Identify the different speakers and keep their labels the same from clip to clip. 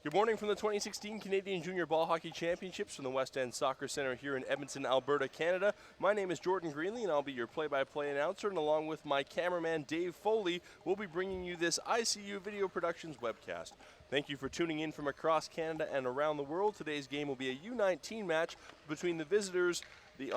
Speaker 1: Good morning from the 2016 Canadian Junior Ball Hockey Championships from the West End Soccer Centre here in Edmonton, Alberta, Canada. My name is Jordan Greenlee and I'll be your play-by-play announcer, and along with my cameraman Dave Foley, we'll be bringing you this ICU Video Productions webcast. Thank you for tuning in from across Canada and around the world. Today's game will be a U-19 match between the visitors, the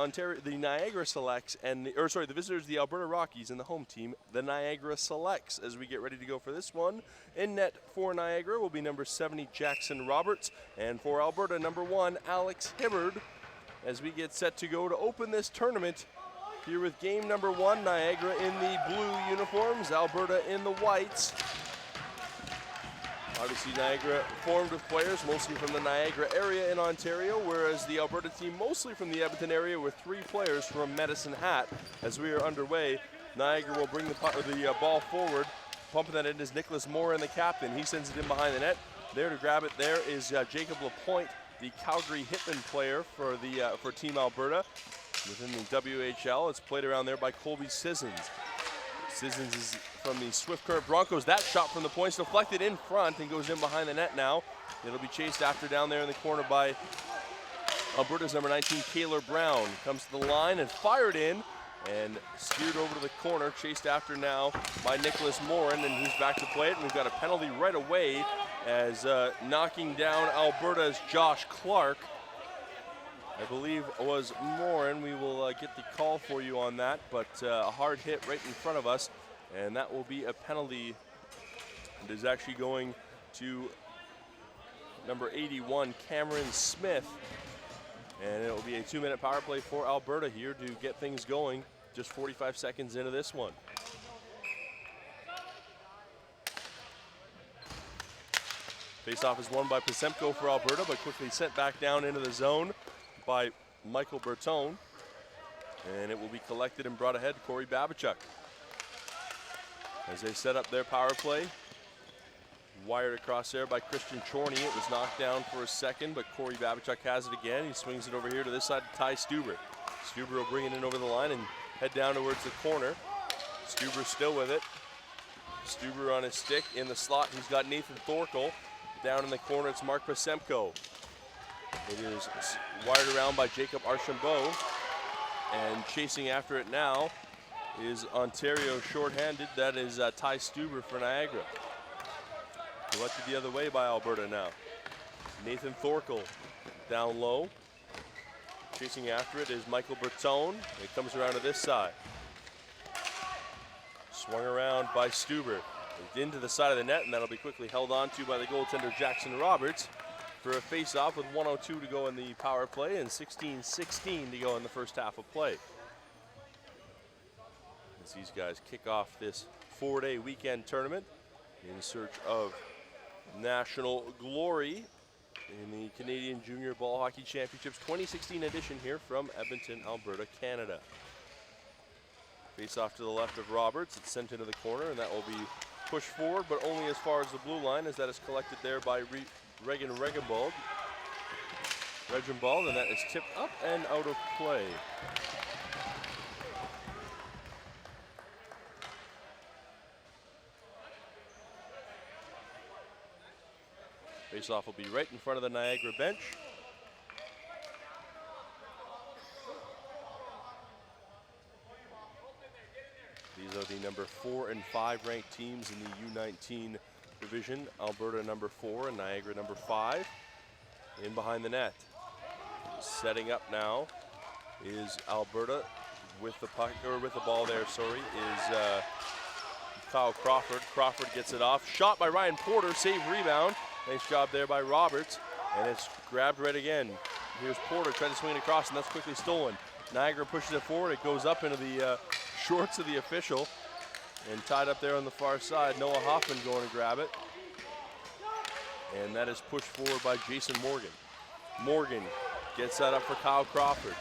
Speaker 1: Niagara Selects, and the visitors, the Alberta Rockies, and the home team, the Niagara Selects. As we get ready to go for this one, in net for Niagara will be number 70, Jackson Roberts, and for Alberta, number 1, Alex Hibbard. As we get set to go to open this tournament, here with game number 1, Niagara in the blue uniforms, Alberta in the whites. Obviously, Niagara formed with players mostly from the Niagara area in Ontario, whereas the Alberta team mostly from the Edmonton area with 3 players from Medicine Hat. As we are underway, Niagara will bring the ball forward. Pumping that in is Nicholas Morin, the captain. He sends it in behind the net. There to grab it there is Jacob Lapointe, the Calgary Hitman player for Team Alberta. Within the WHL, it's played around there by Colby Sissons. Sissons is from the Swift Current Broncos. That shot from the points deflected in front and goes in behind the net now. It'll be chased after down there in the corner by Alberta's number 19, Kaylor Brown. Comes to the line and fired in and steered over to the corner. Chased after now by Nicholas Morin, and he's back to play it. And we've got a penalty right away as knocking down Alberta's Josh Clark, I believe was Morin. We will get the call for you on that, but a hard hit right in front of us, and that will be a penalty. It is actually going to number 81, Cameron Smith, and it will be a 2-minute power play for Alberta here to get things going just 45 seconds into this one. Faceoff is won by Pasemko for Alberta, but quickly sent back down into the zone by Michael Bertone, and it will be collected and brought ahead to Corey Babachuk. As they set up their power play, wired across there by Christian Chorney. It was knocked down for a second, but Corey Babachuk has it again. He swings it over here to this side to Ty Stuber. Stuber will bring it in over the line and head down towards the corner. Stuber still with it. Stuber on his stick in the slot. He's got Nathan Thorkel. Down in the corner, it's Mark Pasemko. It is wired around by Jacob Archambault, and chasing after it now is Ontario shorthanded. That is Ty Stuber for Niagara. Collected the other way by Alberta now. Nathan Thorkel down low. Chasing after it is Michael Bertone. It comes around to this side. Swung around by Stuber. Into the side of the net, and that'll be quickly held on to by the goaltender Jackson Roberts for a face-off with 1:02 to go in the power play and 16:16 to go in the first half of play. As these guys kick off this 4-day weekend tournament in search of national glory in the Canadian Junior Ball Hockey Championships 2016 edition here from Edmonton, Alberta, Canada. Face-off to the left of Roberts. It's sent into the corner, and that will be pushed forward, but only as far as the blue line, as that is collected there by Regenbald, and that is tipped up and out of play. Face-off will be right in front of the Niagara bench. These are the number 4 and 5 ranked teams in the U-19 division. Alberta number 4 and Niagara number 5. In behind the net. Setting up now is Alberta with the puck, or with the ball there, sorry, is Kyle Crawford. Crawford gets it off. Shot by Ryan Porter, save rebound. Nice job there by Roberts, and it's grabbed right again. Here's Porter trying to swing it across, and that's quickly stolen. Niagara pushes it forward. It goes up into the shorts of the official and tied up there on the far side. Noah Hoffman going to grab it, and that is pushed forward by Jason Morgan. Morgan gets that up for Kyle Crawford.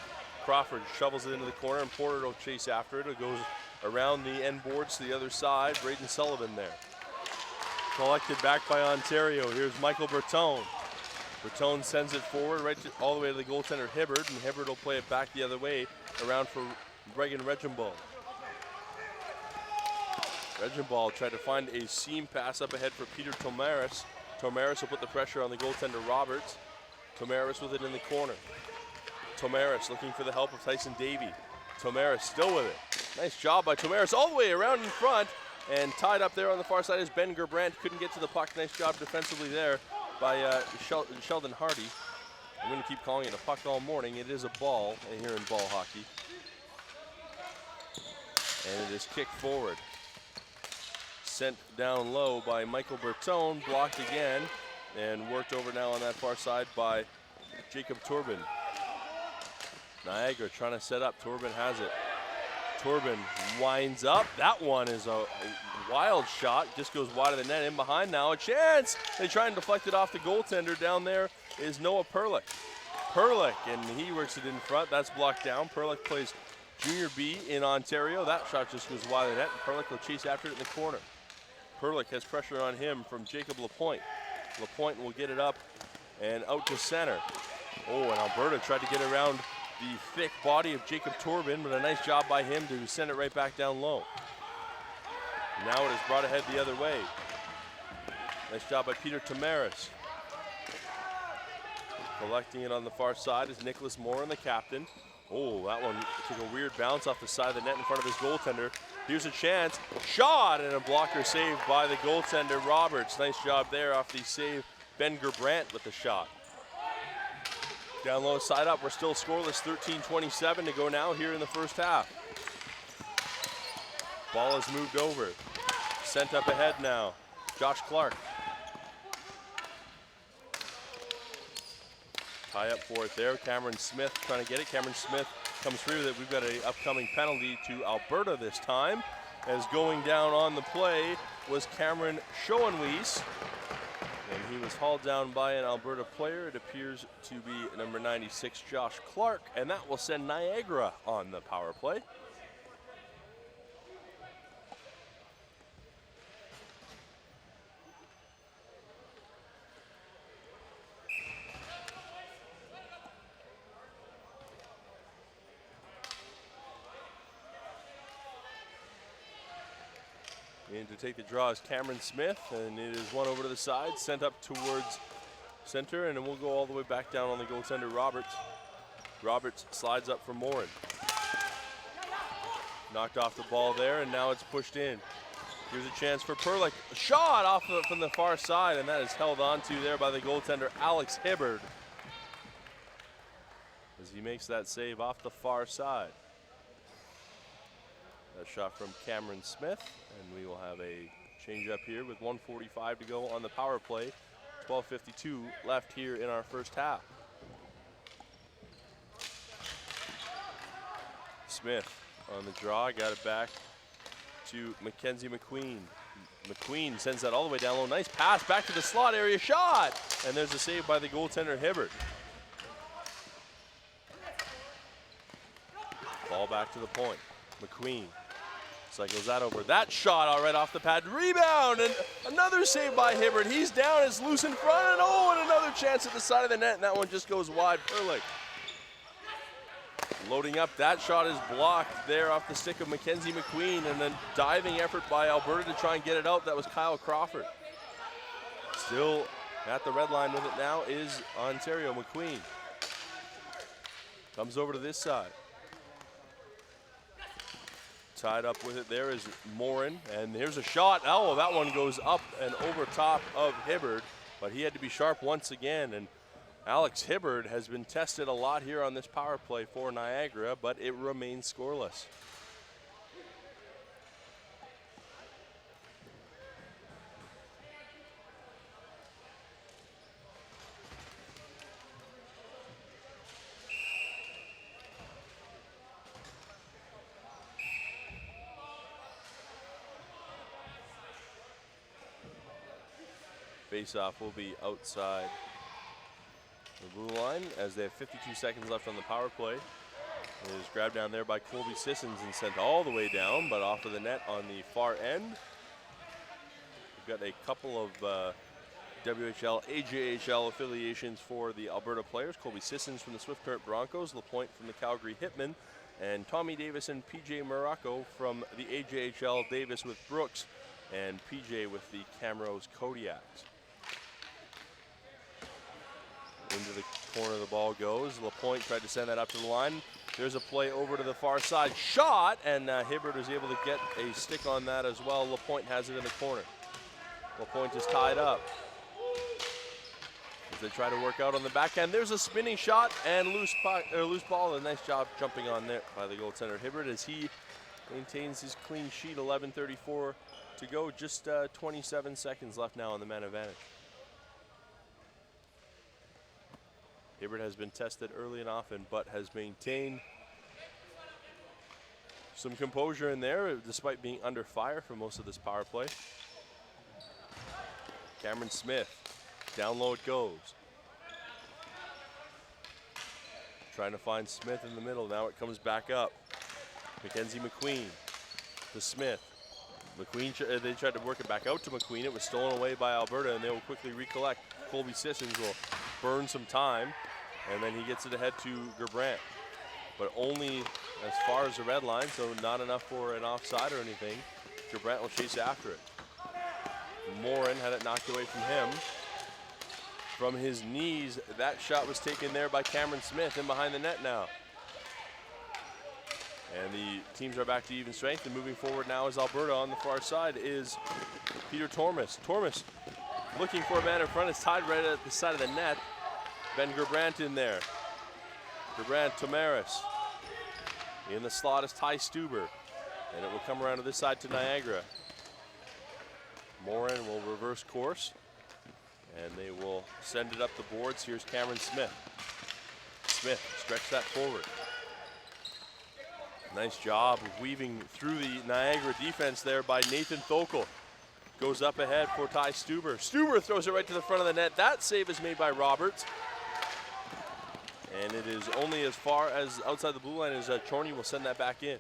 Speaker 1: Crawford shovels it into the corner, and Porter will chase after it. It goes around the end boards to the other side. Braden Sullivan there. Collected back by Ontario. Here's Michael Bertone. Bertone sends it forward all the way to the goaltender Hibbard, and Hibbard will play it back the other way around for Regenbald. Regenbald tried to find a seam pass up ahead for Peter Tomaris, Tomaris will put the pressure on the goaltender Roberts. Tomaris with it in the corner. Tomaris looking for the help of Tyson Davey. Tomaris still with it. Nice job by Tomaris all the way around in front, and tied up there on the far side is Ben Gerbrandt. Couldn't get to the puck. Nice job defensively there by Sheldon Hardy. I'm going to keep calling it a puck all morning. It is a ball here in ball hockey. And it is kicked forward. Sent down low by Michael Bertone, blocked again, and worked over now on that far side by Jacob Turbin. Niagara trying to set up. Turbin has it. Turbin winds up. That one is a wild shot. Just goes wide of the net. In behind now. A chance. They try and deflect it off the goaltender. Down there is Noah Perlick. Perlick, and he works it in front. That's blocked down. Perlick plays Junior B in Ontario. That shot just goes wide of the net, and Perlick will chase after it in the corner. Perlick has pressure on him from Jacob Lapointe. Lapointe will get it up and out to center. Oh, and Alberta tried to get around the thick body of Jacob Turbin, but a nice job by him to send it right back down low. Now it is brought ahead the other way. Nice job by Peter Tomaris. Collecting it on the far side is Nicholas Morin, the captain. Oh, that one took a weird bounce off the side of the net in front of his goaltender. Here's a chance. Shot, and a blocker saved by the goaltender Roberts. Nice job there off the save. Ben Gerbrandt with the shot. Down low, side up. We're still scoreless. 13:27 to go now here in the first half. Ball has moved over. Sent up ahead now. Josh Clark. Tie up for it there. Cameron Smith trying to get it. Cameron Smith comes through with it. We've got an upcoming penalty to Alberta this time, as going down on the play was Cameron Schoenwies, and he was hauled down by an Alberta player. It appears to be number 96, Josh Clark, and that will send Niagara on the power play. In to take the draw is Cameron Smith, and it is one over to the side, sent up towards center, and then we'll go all the way back down on the goaltender Roberts. Roberts slides up for Morin. Knocked off the ball there, and now it's pushed in. Here's a chance for Perlick. A shot off from the far side, and that is held onto there by the goaltender Alex Hibbard, as he makes that save off the far side. That shot from Cameron Smith, and we will have a change up here with 1:45 to go on the power play. 12:52 left here in our first half. Smith on the draw, got it back to Mackenzie McQueen. McQueen sends that all the way down low. Nice pass back to the slot area, shot! And there's a save by the goaltender Hibbard. Ball back to the point. McQueen cycles that over. That shot all right off the pad. Rebound, and another save by Hibbard. He's down, it's loose in front, and oh, and another chance at the side of the net, and that one just goes wide. Perlick loading up. That shot is blocked there off the stick of Mackenzie McQueen, and then diving effort by Alberta to try and get it out. That was Kyle Crawford. Still at the red line with it now is Ontario. McQueen comes over to this side. Tied up with it there is Morin, and here's a shot. Oh, that one goes up and over top of Hibbard, but he had to be sharp once again, and Alex Hibbard has been tested a lot here on this power play for Niagara, but it remains scoreless. Face-off will be outside the blue line as they have 52 seconds left on the power play. It is grabbed down there by Colby Sissons and sent all the way down, but off of the net on the far end. We've got a couple of WHL, AJHL affiliations for the Alberta players. Colby Sissons from the Swift Current Broncos, Lapointe from the Calgary Hitmen, and Tommy Davis and PJ Morocco from the AJHL, Davis with Brooks, and PJ with the Camrose Kodiaks. Into the corner the ball goes. LaPointe tried to send that up to the line. There's a play over to the far side. Shot, and Hibbert is able to get a stick on that as well. LaPointe has it in the corner. LaPointe is tied up. As they try to work out on the backhand, there's a spinning shot and loose ball. A nice job jumping on there by the goaltender Hibbert as he maintains his clean sheet. 11:34 to go. Just 27 seconds left now on the man advantage. Hibbert has been tested early and often, but has maintained some composure in there despite being under fire for most of this power play. Cameron Smith, down low it goes. Trying to find Smith in the middle, now it comes back up. Mackenzie McQueen to Smith. McQueen, they tried to work it back out to McQueen. It was stolen away by Alberta, and they will quickly recollect. Colby Sissons will burn some time, and then he gets it ahead to Gerbrandt. But only as far as the red line, so not enough for an offside or anything. Gerbrandt will chase after it. Morin had it knocked away from him. From his knees, that shot was taken there by Cameron Smith in behind the net now. And the teams are back to even strength, and moving forward now is Alberta. On the far side is Peter Tormes. Tormes looking for a man in front, is tied right at the side of the net. Ben Gerbrandt in there. Gerbrandt, Tomaris. In the slot is Ty Stuber. And it will come around to this side to Niagara. Morin will reverse course. And they will send it up the boards. Here's Cameron Smith. Smith, stretch that forward. Nice job of weaving through the Niagara defense there by Nathan Thokel. Goes up ahead for Ty Stuber. Stuber throws it right to the front of the net. That save is made by Roberts. And it is only as far as outside the blue line as Chorney will send that back in.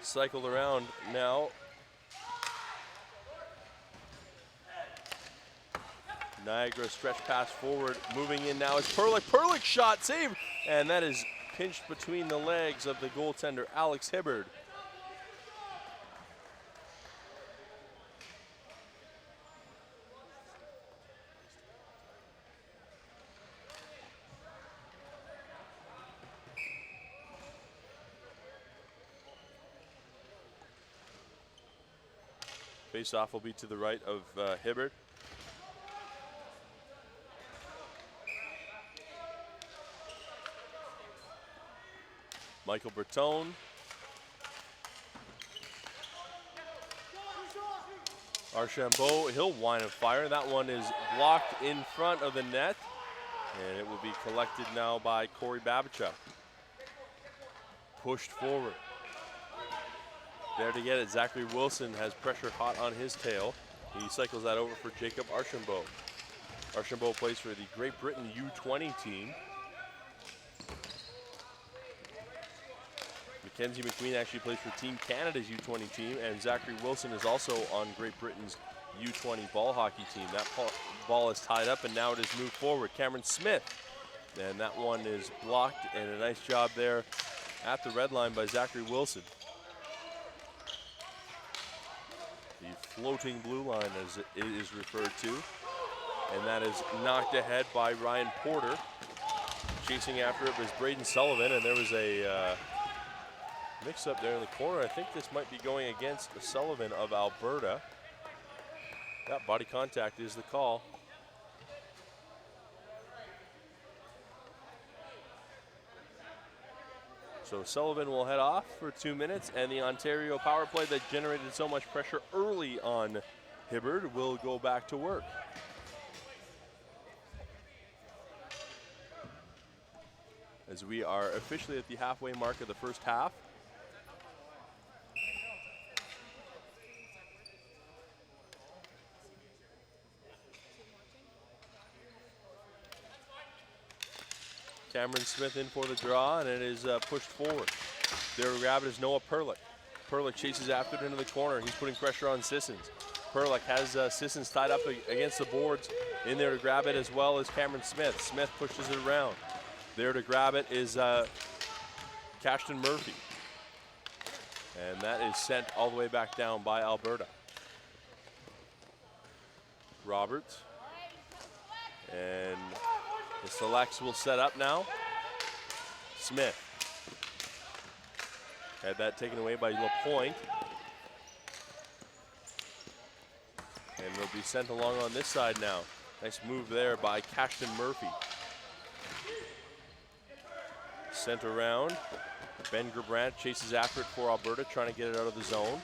Speaker 1: Cycled around now. Niagara stretch pass forward. Moving in now is Perlick. Perlick shot, save. And that is pinched between the legs of the goaltender, Alex Hibbard. Face-off will be to the right of Hibbard. Michael Bertone. Archambault, he'll whine and fire. That one is blocked in front of the net. And it will be collected now by Corey Babachuk. Pushed forward. There to get it, Zachary Wilson has pressure hot on his tail. He cycles that over for Jacob Archambault. Archambault plays for the Great Britain U-20 team. Mackenzie McQueen actually plays for Team Canada's U-20 team, and Zachary Wilson is also on Great Britain's U-20 ball hockey team. That ball is tied up, and now it is moved forward. Cameron Smith, and that one is blocked, and a nice job there at the red line by Zachary Wilson. The floating blue line, as it is referred to, and that is knocked ahead by Ryan Porter. Chasing after it was Braden Sullivan, and there was a mix-up there in the corner. I think this might be going against Sullivan of Alberta. That body contact is the call. So Sullivan will head off for 2 minutes, and the Ontario power play that generated so much pressure early on Hibbard will go back to work. As we are officially at the halfway mark of the first half. Cameron Smith in for the draw, and it is pushed forward. There to grab it is Noah Perlick. Perlick chases after it into the corner. He's putting pressure on Sissons. Perlick has Sissons tied up against the boards. In there to grab it as well as Cameron Smith. Smith pushes it around. There to grab it is Cashton Murphy. And that is sent all the way back down by Alberta. Roberts. And the selects will set up now. Smith. Had that taken away by LaPointe. And will be sent along on this side now. Nice move there by Cashton Murphy. Sent around. Ben Gerbrandt chases after it for Alberta, trying to get it out of the zone.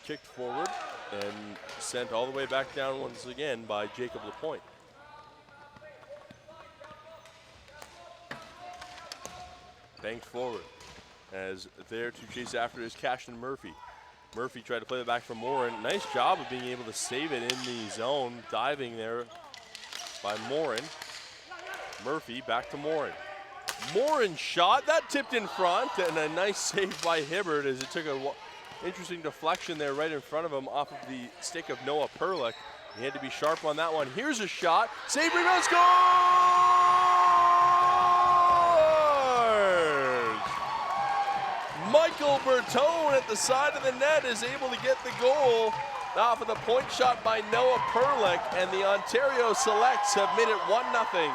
Speaker 1: Kicked forward and sent all the way back down once again by Jacob LaPointe. Banked forward. As there to chase after is Cashton Murphy. Murphy tried to play it back from Morin. Nice job of being able to save it in the zone. Diving there by Morin. Murphy back to Morin. Morin shot, that tipped in front, and a nice save by Hibbert as it took an interesting deflection there right in front of him off of the stick of Noah Perlick. He had to be sharp on that one. Here's a shot, save, rebound, scores! Michael Bertone at the side of the net is able to get the goal off of the point shot by Noah Perlick, and the Ontario Selects have made it 1-0.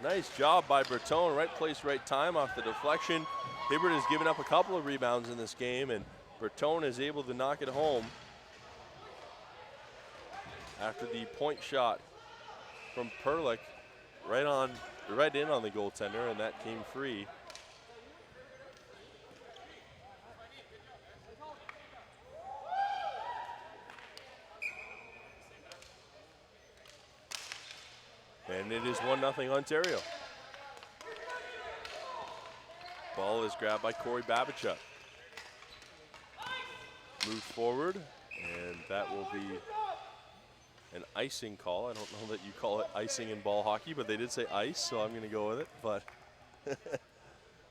Speaker 1: Nice job by Bertone, right place, right time off the deflection. Hibbert has given up a couple of rebounds in this game, and Bertone is able to knock it home after the point shot from Perlick right in on the goaltender, and that came free. And it is 1-0 Ontario. Ball is grabbed by Corey Babachuk. Moves forward, and that will be an icing call. I don't know that you call it icing in ball hockey, but they did say ice, so I'm going to go with it. But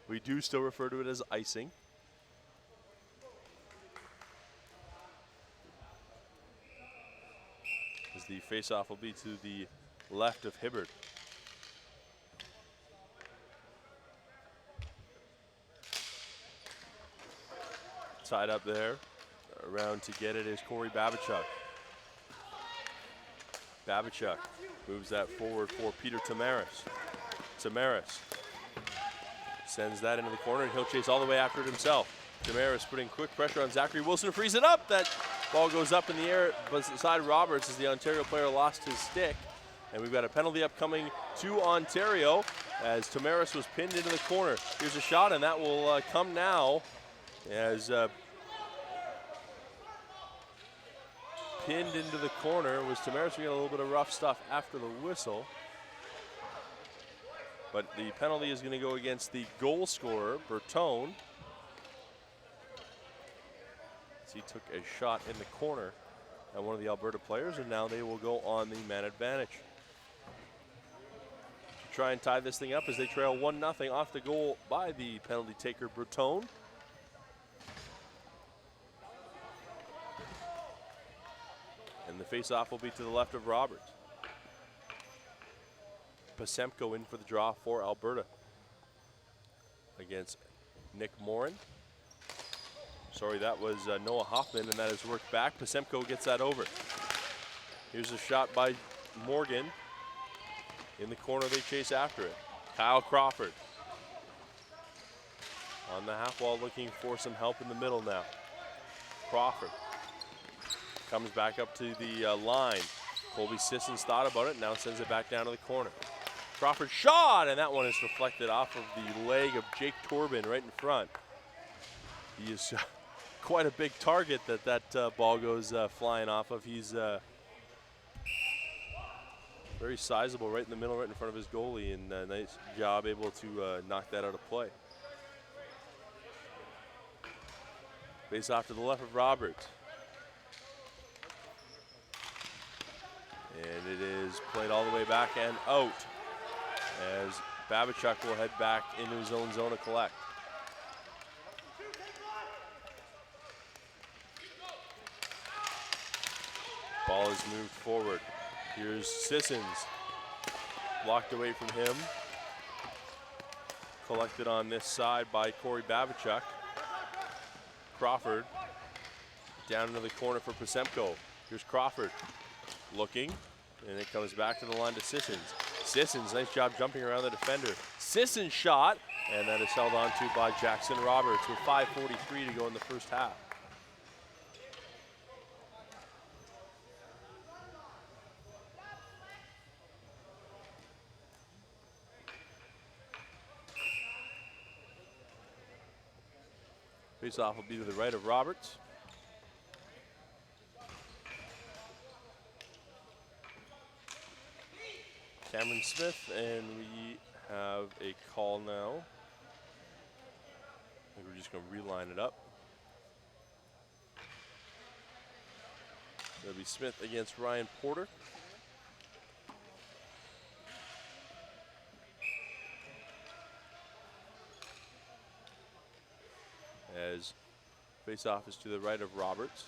Speaker 1: we do still refer to it as icing. As the faceoff will be to the left of Hibbert. Tied up there. Around to get it is Corey Babachuk. Babachuk moves that forward for Peter Tamaris. Tamaris sends that into the corner, and he'll chase all the way after it himself. Tamaris putting quick pressure on Zachary Wilson to freeze it up. That ball goes up in the air beside Roberts as the Ontario player lost his stick. And we've got a penalty upcoming to Ontario as Tamaris was pinned into the corner. Here's a shot, and that will come now as pinned into the corner was Tamaris. We got a little bit of rough stuff after the whistle. But the penalty is going to go against the goal scorer, Bertone. As he took a shot in the corner at one of the Alberta players, and now they will go on the man advantage. Try and tie this thing up as they trail 1-0 off the goal by the penalty taker, Bertone. And the face-off will be to the left of Roberts. Pasemko in for the draw for Alberta against Nick Morin. Sorry, that was Noah Hoffman, and that is worked back. Pasemko gets that over. Here's a shot by Morgan. In the corner, they chase after it. Kyle Crawford on the half wall looking for some help in the middle now. Crawford comes back up to the line. Colby Sissons thought about it, now sends it back down to the corner. Crawford shot, and that one is deflected off of the leg of Jake Torbin right in front. He is quite a big target that ball goes flying off of. He's very sizable right in the middle, right in front of his goalie, and a nice job able to knock that out of play. Face off to the left of Roberts. And it is played all the way back and out as Babachuk will head back into his own zone to collect. Ball is moved forward. Here's Sissons, blocked away from him. Collected on this side by Corey Babachuk. Crawford Down into the corner for Posemko. Here's Crawford looking, and it comes back to the line to Sissons. Sissons, nice job jumping around the defender. Sissons shot, and that is held on to by Jackson Roberts with 5:43 to go in the first half. Face-off will be to the right of Roberts. Cameron Smith, and we have a call now. I think we're just going to reline it up. That'll be Smith against Ryan Porter. As face-off is to the right of Roberts.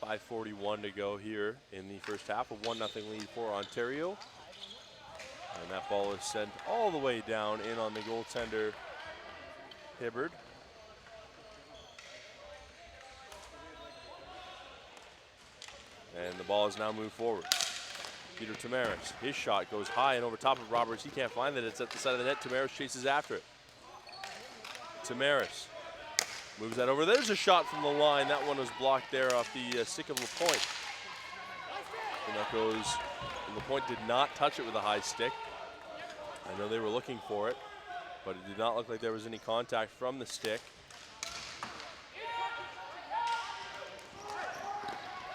Speaker 1: 5:41 to go here in the first half. A 1-0 lead for Ontario. And that ball is sent all the way down in on the goaltender, Hibbard. And the ball has now moved forward. Peter Tamaris, his shot goes high and over top of Roberts. He can't find it. It's at the side of the net. Tamaris chases after it. Tamaris moves that over. There's a shot from the line. That one was blocked there off the stick of LaPointe. And that goes, and LaPointe did not touch it with a high stick. I know they were looking for it, but it did not look like there was any contact from the stick.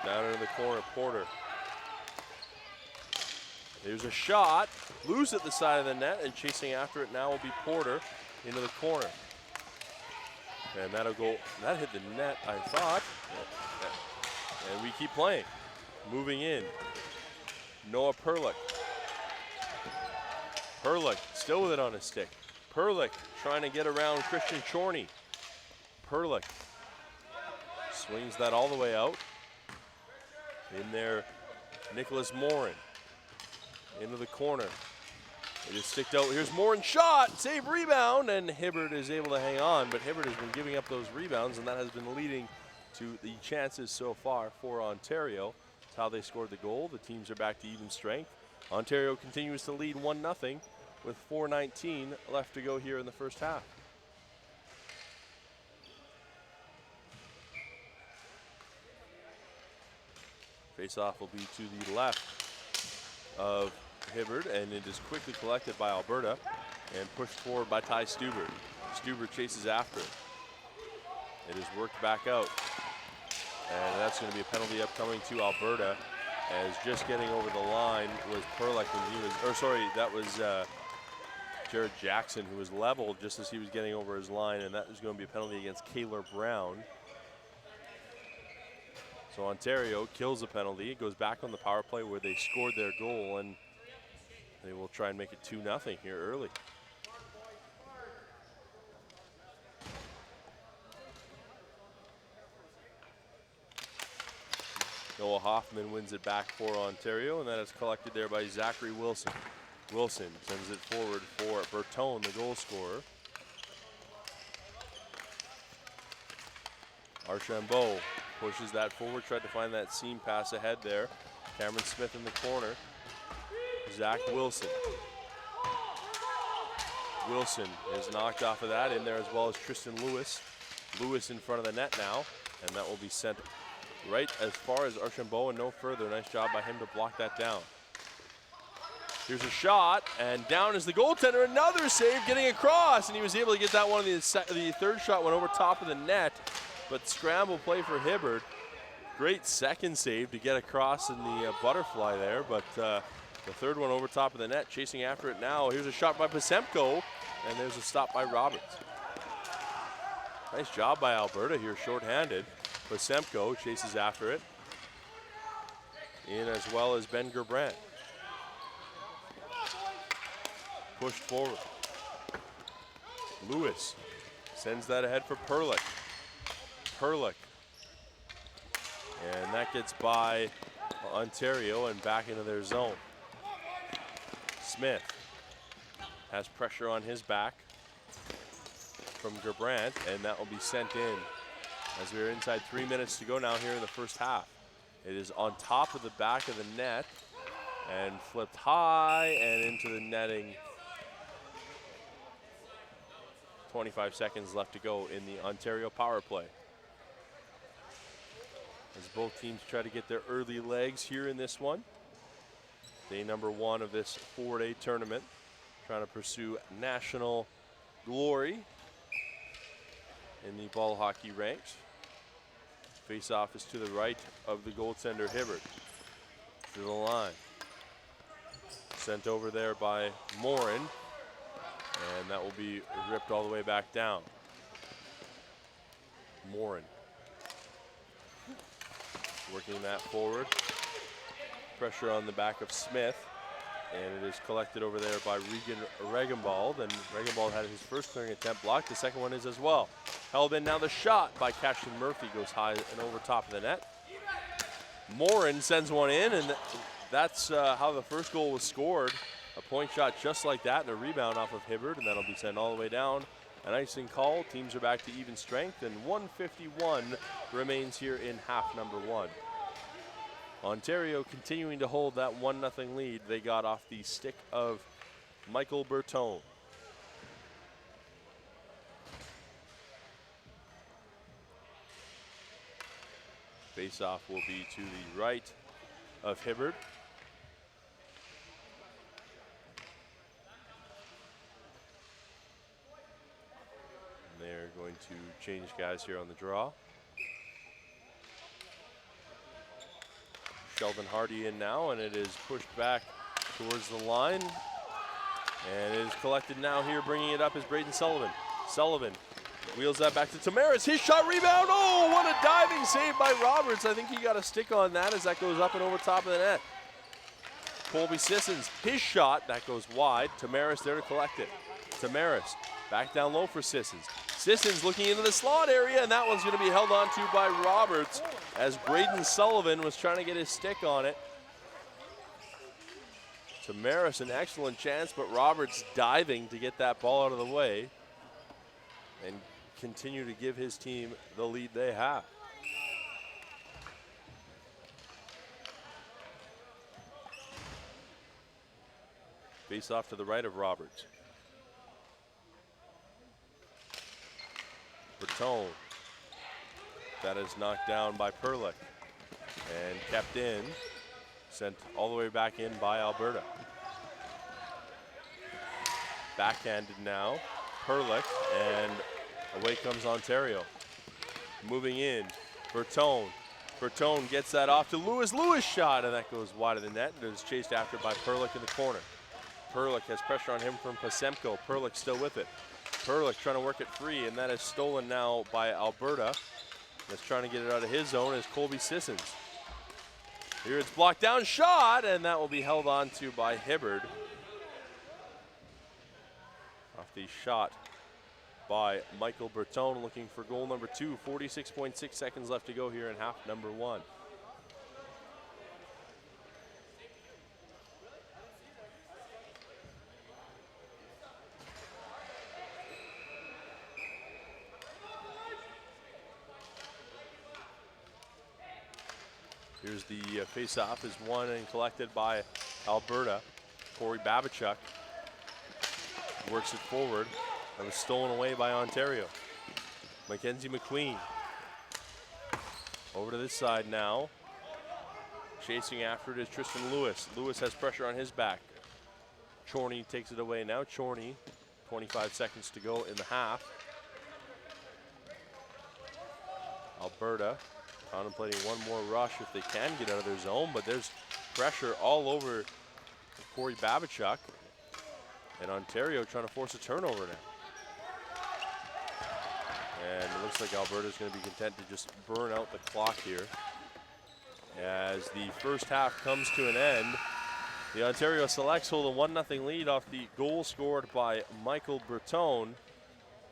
Speaker 1: Down into the corner, Porter. There's a shot, loose at the side of the net, and chasing after it now will be Porter into the corner. And that'll go, that hit the net, I thought. And we keep playing. Moving in. Noah Perlick. Perlick still with it on his stick. Perlick trying to get around Christian Chorney. Perlick swings that all the way out. In there, Nicholas Morin. Into the corner. It is sticked out. Here's Morin shot, save, rebound, and Hibbard is able to hang on, but Hibbard has been giving up those rebounds, and that has been leading to the chances so far for Ontario. That's how they scored the goal. The teams are back to even strength. Ontario continues to lead 1-0 with 4:19 left to go here in the first half. Face-off will be to the left of Hibbard, and it is quickly collected by Alberta and pushed forward by Ty Stuber. Stuber chases after it. It is worked back out. And that's going to be a penalty upcoming to Alberta, as just getting over the line was Perlick when he was, or sorry, that was Jared Jackson, who was leveled just as he was getting over his line, and that was going to be a penalty against Kaylor Brown. So Ontario kills the penalty. It goes back on the power play where they scored their goal, and they will try and make it 2-0 here early. Noah Hoffman wins it back for Ontario, and that is collected there by Zachary Wilson. Wilson sends it forward for Bertone, the goal scorer. Archambault pushes that forward, tried to find that seam pass ahead there. Cameron Smith in the corner. Zach Wilson. Wilson is knocked off of that, in there as well as Tristan Lewis. Lewis in front of the net now, and that will be sent right as far as Archambault and no further. Nice job by him to block that down. Here's a shot, and down is the goaltender. Another save, getting across, and he was able to get that one. The third shot went over top of the net, but scramble play for Hibbard. Great second save to get across in the butterfly there, but the third one over top of the net, chasing after it now. Here's a shot by Posemko, and there's a stop by Roberts. Nice job by Alberta here, shorthanded. Posemko chases after it. In as well as Ben Gerbrandt. Pushed forward. Lewis sends that ahead for Perlick. Perlick. And that gets by Ontario and back into their zone. Smith has pressure on his back from Gerbrandt, and that will be sent in. as we're inside 3 minutes to go now here in the first half. It is on top of the back of the net and flipped high and into the netting. 25 seconds left to go in the Ontario power play, as both teams try to get their early legs here in this one. Day number 1 of this 4-day tournament, trying to pursue national glory in the ball hockey ranks. Face-off is to the right of the goaltender Hibbert. To the line. Sent over there by Morin, and that will be ripped all the way back down. Morin working that forward. Pressure on the back of Smith, and it is collected over there by Regenbald, and Regenbald had his first clearing attempt blocked. The second one is as well. Held in now, the shot by Cashin Murphy goes high and over top of the net. Morin sends one in, and that's how the first goal was scored. A point shot just like that, and a rebound off of Hibbert, and that'll be sent all the way down. An icing call. Teams are back to even strength, and 1:51 remains here in half number 1. Ontario continuing to hold that 1-0 lead. They got off the stick of Michael Bertone. Face-off will be to the right of Hibbert. And they're going to change guys here on the draw. Sheldon Hardy in now, and it is pushed back towards the line. And it is collected now here, bringing it up is Braden Sullivan. Sullivan wheels that back to Tamaris. His shot, rebound. Oh, what a diving save by Roberts. I think he got a stick on that as that goes up and over top of the net. Colby Sissons, his shot, that goes wide. Tamaris there to collect it. Tamaris back down low for Sissons. Sissons looking into the slot area, and that one's going to be held on to by Roberts as Braden Sullivan was trying to get his stick on it. Tamaris, an excellent chance, but Roberts diving to get that ball out of the way and continue to give his team the lead they have. Face off to the right of Roberts. Bertone. That is knocked down by Perlick and kept in. Sent all the way back in by Alberta. Backhanded now. Perlick, and away comes Ontario. Moving in. Bertone. Bertone gets that off to Lewis. Lewis shot, and that goes wide of the net. And it is chased after by Perlick in the corner. Perlick has pressure on him from Pasemko. Perlick still with it. Perlick trying to work it free, and that is stolen now by Alberta. That's trying to get it out of his zone is Colby Sissons. Here it's blocked down, shot, and that will be held on to by Hibbert. Off the shot by Michael Bertone, looking for goal number 2. 46.6 seconds left to go here in half number 1. Here's the face-off is won and collected by Alberta. Corey Babachuk works it forward. That was stolen away by Ontario. Mackenzie McQueen. Over to this side now. Chasing after it is Tristan Lewis. Lewis has pressure on his back. Chorney takes it away now. Chorney, 25 seconds to go in the half. Alberta contemplating one more rush if they can get out of their zone, but there's pressure all over Corey Babachuk. And Ontario trying to force a turnover now. And it looks like Alberta's going to be content to just burn out the clock here. As the first half comes to an end, the Ontario Selects hold a 1-0 lead off the goal scored by Michael Bertone,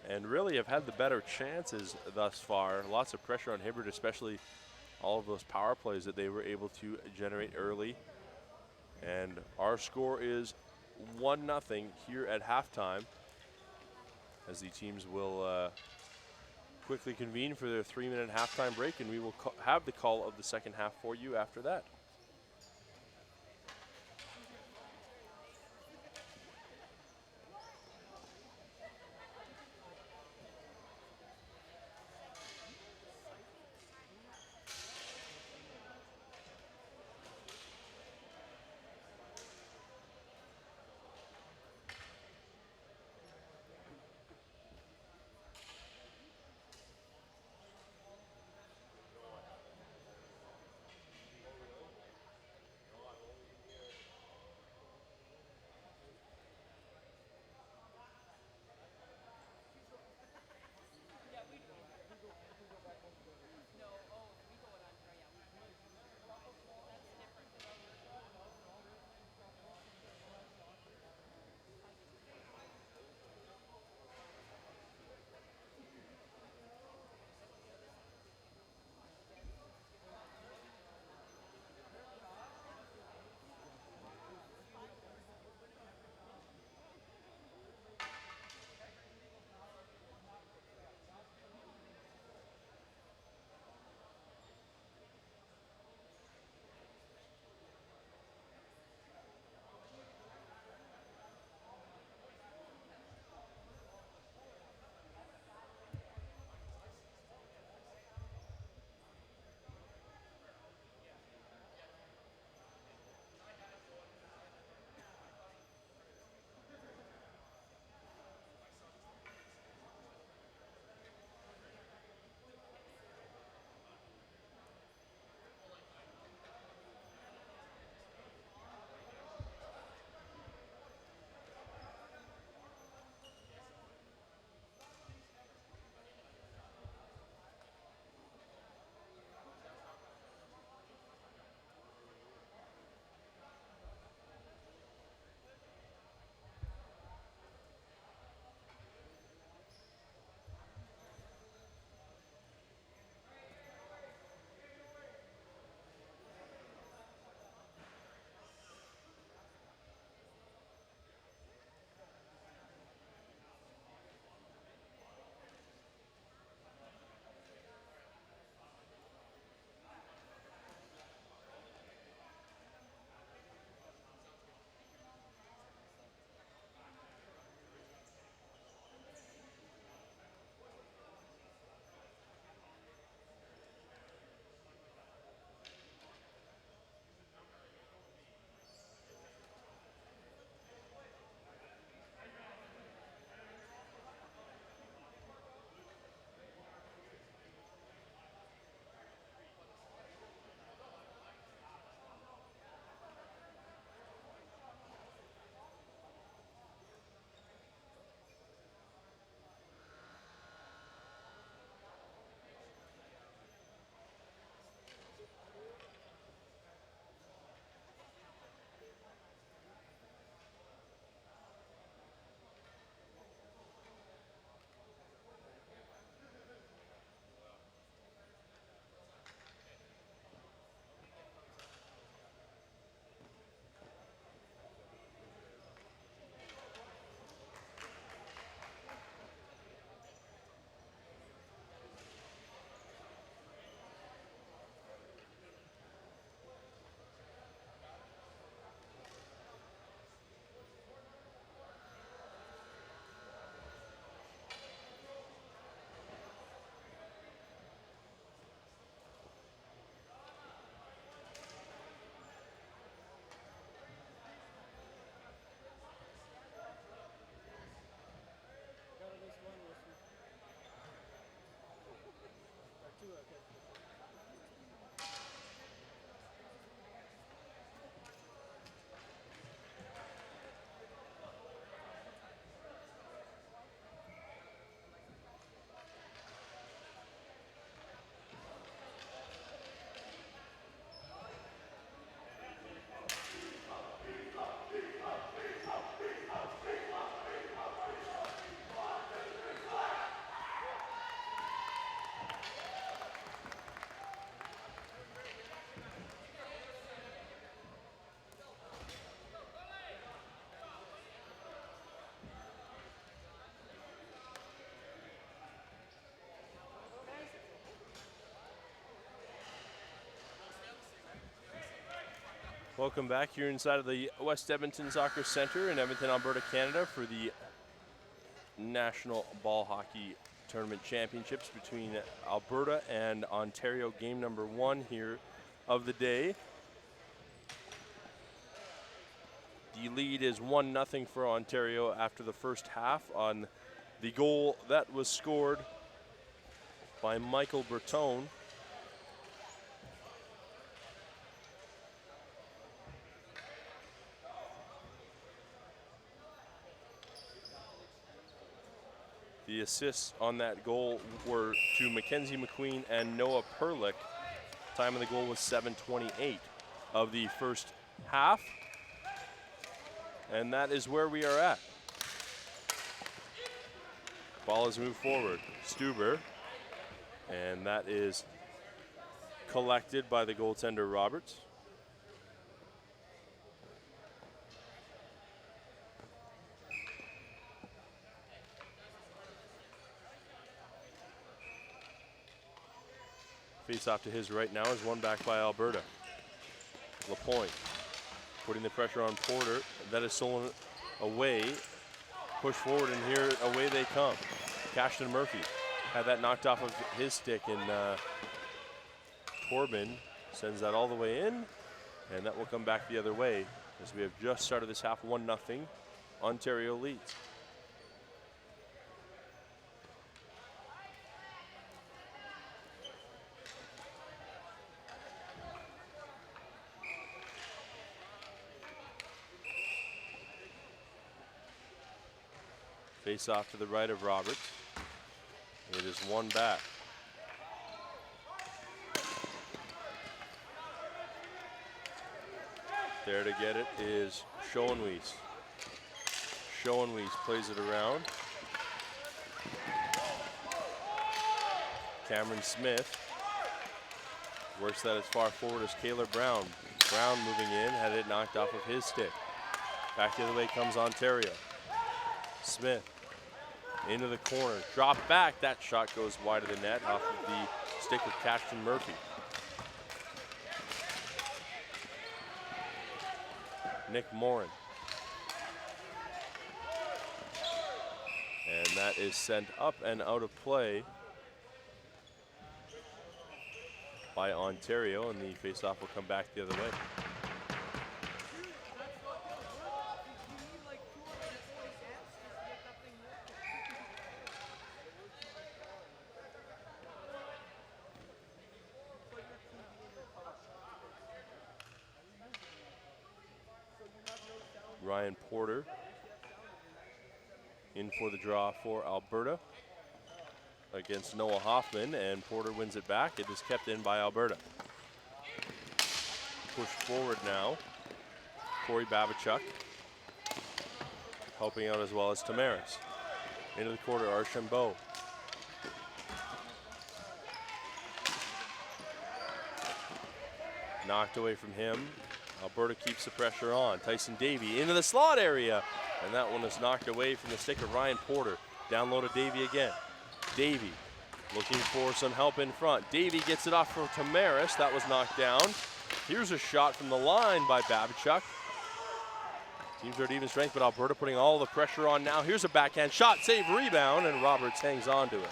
Speaker 1: and really have had the better chances thus far. Lots of pressure on Hibbert, especially all of those power plays that they were able to generate early. And our score is 1-0 here at halftime, as the teams will quickly convene for their 3-minute halftime break, and we will have the call of the second half for you after that. Welcome back here inside of the West Edmonton Soccer Centre in Edmonton, Alberta, Canada for the National Ball Hockey Tournament Championships between Alberta and Ontario. Game number 1 here of the day. The lead is 1-0 for Ontario after the first half on the goal that was scored by Michael Bertone. The assists on that goal were to Mackenzie McQueen and Noah Perlick. Time of the goal was 7:28 of the first half. And that is where we are at. Ball has moved forward. Stuber. And that is collected by the goaltender Roberts. Face off to his right now is won back by Alberta. Lapointe putting the pressure on Porter. That is stolen away. Push forward, and here away they come. Cashton Murphy had that knocked off of his stick, and Corbin sends that all the way in, and that will come back the other way as we have just started this half. 1-0. Ontario leads. Face off to the right of Roberts. It is one back. There to get it is Schoenwies. Schoenwies plays it around. Cameron Smith works that as far forward as Kaylor Brown. Brown moving in, had it knocked off of his stick. Back the other way comes Ontario. Smith into the corner, drop back. That shot goes wide of the net off of the stick of Cashton Murphy. Nick Morin. And that is sent up and out of play by Ontario, and the faceoff will come back the other way. Ryan Porter in for the draw for Alberta against Noah Hoffman, and Porter wins it back. It is kept in by Alberta. Push forward now. Corey Babichuk helping out as well as Tamaris. Into the quarter, Archambault. Knocked away from him. Alberta keeps the pressure on. Tyson Davey into the slot area, and that one is knocked away from the stick of Ryan Porter. Down low to Davey again. Davey looking for some help in front. Davey gets it off for Tamaris. That was knocked down. Here's a shot from the line by Babichuk. Teams are at even strength, but Alberta putting all the pressure on now. Here's a backhand shot, save, rebound, and Roberts hangs on to it.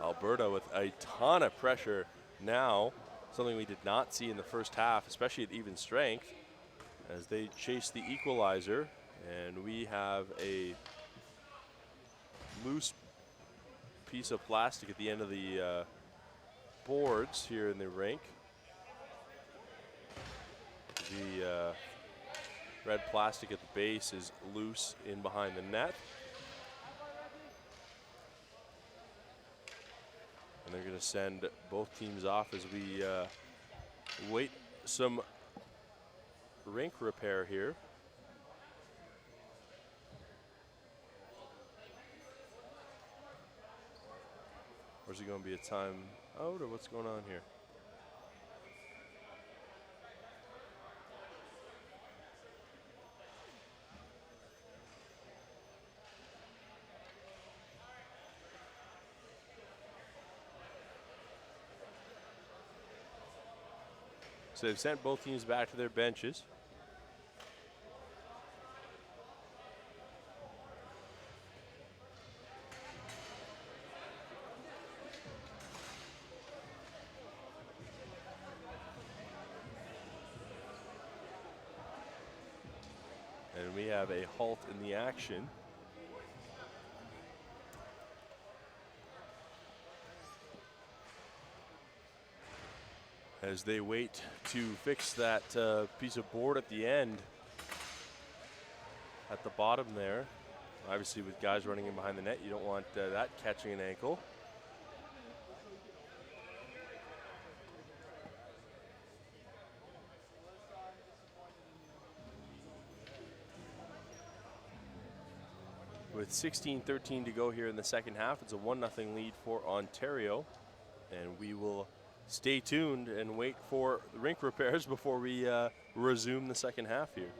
Speaker 1: Alberta with a ton of pressure now, something we did not see in the first half, especially at even strength, as they chase the equalizer, and we have a loose piece of plastic at the end of the boards here in the rink. The red plastic at the base is loose in behind the net. And they're going to send both teams off as we wait some rink repair here. Or is it going to be a time out, or what's going on here? So they've sent both teams back to their benches. And we have a halt in the action. As they wait to fix that piece of board at the end, at the bottom there. Obviously with guys running in behind the net, you don't want that catching an ankle. With 16-13 to go here in the second half, it's a 1-0 lead for Ontario. And we will stay tuned and wait for the rink repairs before we resume the second half here.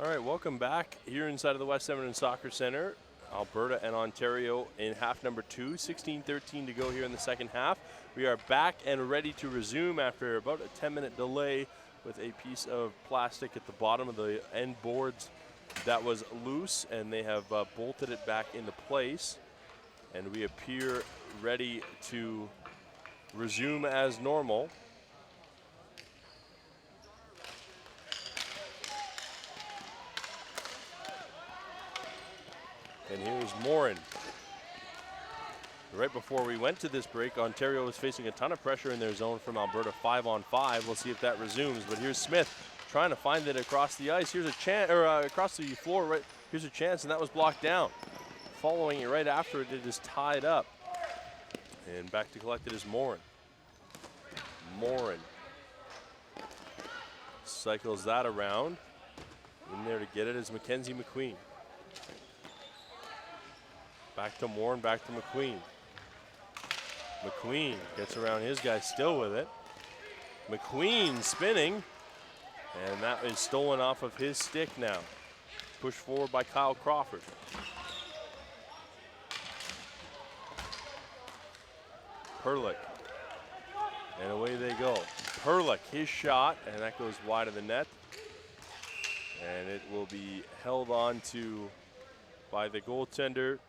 Speaker 1: All right, welcome back here inside of the West Edmonton Soccer Center. Alberta and Ontario in half number 2, 16-13 to go here in the second half. We are back and ready to resume after about a 10-minute delay with a piece of plastic at the bottom of the end boards that was loose, and they have bolted it back into place. And we appear ready to resume as normal. And here's Morin. Right before we went to this break, Ontario was facing a ton of pressure in their zone from Alberta 5-on-5. We'll see if that resumes, but here's Smith trying to find it across the ice. Here's a chance, or across the floor, right? Here's a chance, and that was blocked down. Following it right after it, it is tied up. And back to collect it is Morin. Morin cycles that around. In there to get it is Mackenzie McQueen. Back to Morin, back to McQueen. McQueen gets around his guy, still with it. McQueen spinning, and that is stolen off of his stick now. Pushed forward by Kyle Crawford. Perlick, and away they go. Perlick, his shot, and that goes wide of the net. And it will be held on to by the goaltender,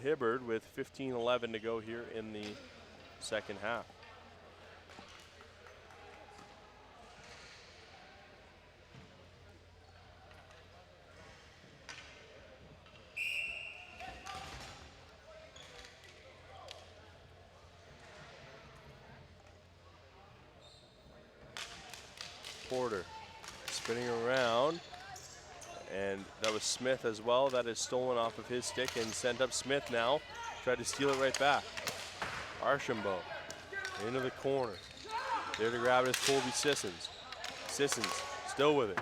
Speaker 1: Hibbard, with 15-11 to go here in the second half. Porter spinning around, and that was Smith as well. That is stolen off of his stick and sent up. Smith now tried to steal it right back. Archambault into the corner. There to grab it is Colby Sissons. Sissons still with it.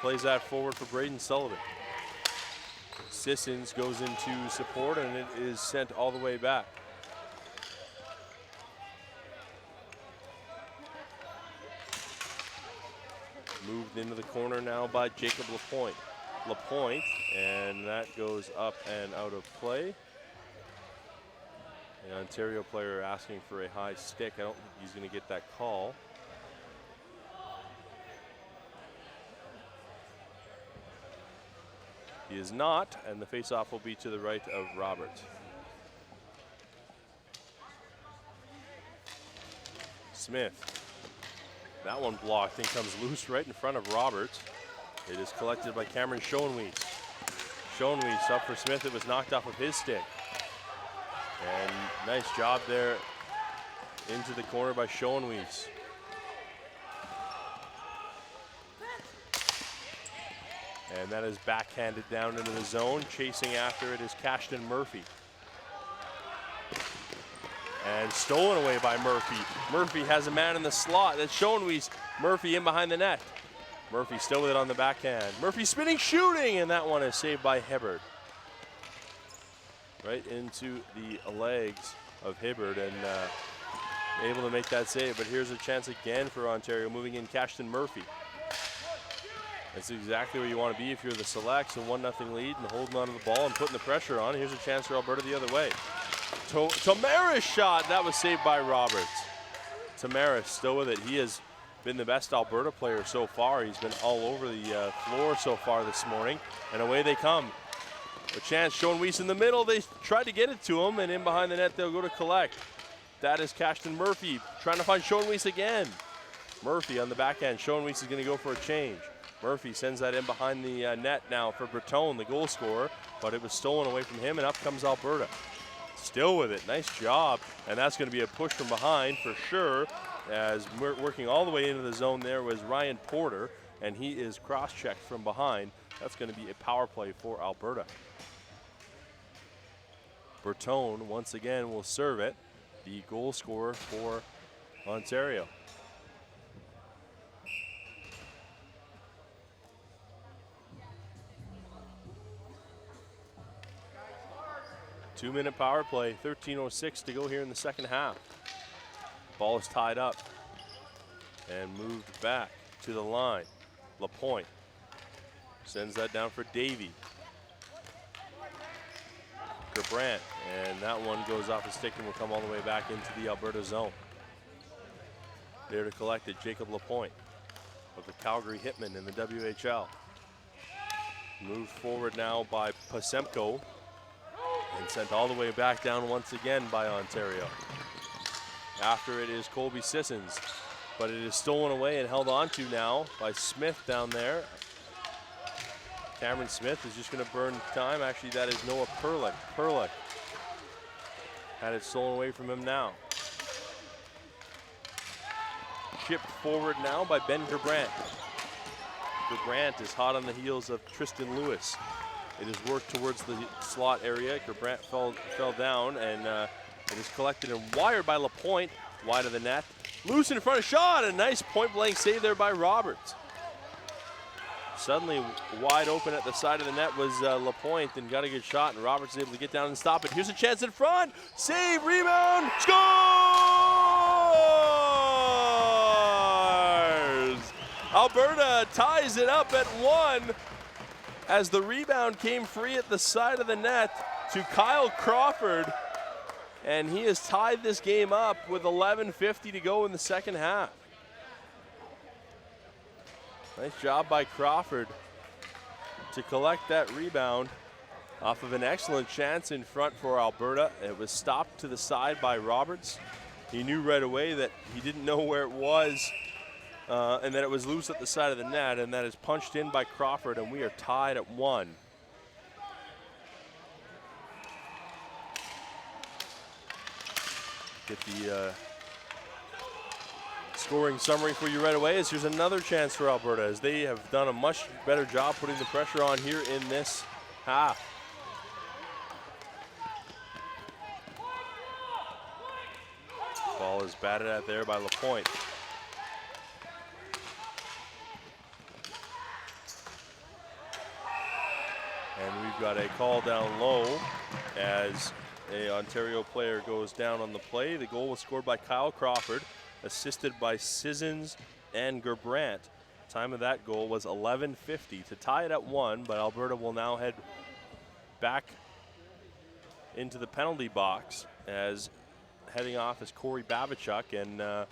Speaker 1: Plays that forward for Braden Sullivan. Sissons goes into support, and it is sent all the way back. Moved into the corner now by Jacob Lapointe. Lapointe, and that goes up and out of play. The Ontario player asking for a high stick. I don't think he's going to get that call. He is not, and the faceoff will be to the right of Roberts. Smith. That one blocked and comes loose right in front of Roberts. It is collected by Cameron Schoenwies. Schoenwies up for Smith. It was knocked off of his stick. And nice job there into the corner by Schoenwies. And that is backhanded down into the zone. Chasing after it is Cashton Murphy. And stolen away by Murphy. Murphy has a man in the slot. That's Schoenwies. Murphy in behind the net. Murphy still with it on the backhand. Murphy spinning, shooting, and that one is saved by Hibbard. Right into the legs of Hibbard, and able to make that save. But here's a chance again for Ontario, moving in Cashton Murphy. That's exactly where you want to be if you're the Selects, a 1-0 lead and holding onto the ball and putting the pressure on. Here's a chance for Alberta the other way. Tamaris shot, that was saved by Roberts. Tamaris still with it. He has been the best Alberta player so far. He's been all over the floor so far this morning, and away they come. A chance, Schoenwies in the middle. They tried to get it to him, and in behind the net they'll go to collect. That is Cashton Murphy trying to find Schoenwies again. Murphy on the backhand. Schoenwies is going to go for a change. Murphy sends that in behind the net now for Breton, the goal scorer, but it was stolen away from him, and up comes Alberta. Still with it, nice job, and that's going to be a push from behind for sure, as we're working all the way into the zone there was Ryan Porter, and he is cross-checked from behind. That's going to be a power play for Alberta. Breton once again will serve it, the goal scorer for Ontario. Two-minute power play, 13:06 to go here in the second half. Ball is tied up and moved back to the line. Lapointe sends that down for Davey. Gerbrant, and that one goes off his stick and will come all the way back into the Alberta zone. There to collect it, Jacob Lapointe of the Calgary Hitmen in the WHL. Moved forward now by Pasemko and sent all the way back down once again by Ontario. After it is Colby Sissons, but it is stolen away and held on to now by Smith down there. Cameron Smith is just going to burn time. Actually, that is Noah Perlick. Perlick had it stolen away from him now. Shipped forward now by Ben Gerbrant. Gerbrant is hot on the heels of Tristan Lewis. It is worked towards the slot area. Gerbrant fell down, and it is collected and wired by Lapointe, wide of the net. Loose in front of shot, a nice point-blank save there by Roberts. Suddenly wide open at the side of the net was Lapointe, and got a good shot, and Roberts is able to get down and stop it. Here's a chance in front, save, rebound, scores! Alberta ties it up at 1 as the rebound came free at the side of the net to Kyle Crawford, and he has tied this game up with 11:50 to go in the second half. Nice job by Crawford to collect that rebound off of an excellent chance in front for Alberta. It was stopped to the side by Roberts. He knew right away that he didn't know where it was, and that it was loose at the side of the net, and that is punched in by Crawford, and we are tied at 1. Get the scoring summary for you right away, as here's another chance for Alberta, as they have done a much better job putting the pressure on here in this half. Ball is batted at there by Lapointe. And we've got a call down low as a Ontario player goes down on the play. The goal was scored by Kyle Crawford, assisted by Sissons and Gerbrant. Time of that goal was 11:50 to tie it at 1, but Alberta will now head back into the penalty box, as heading off is Corey Babichuk, and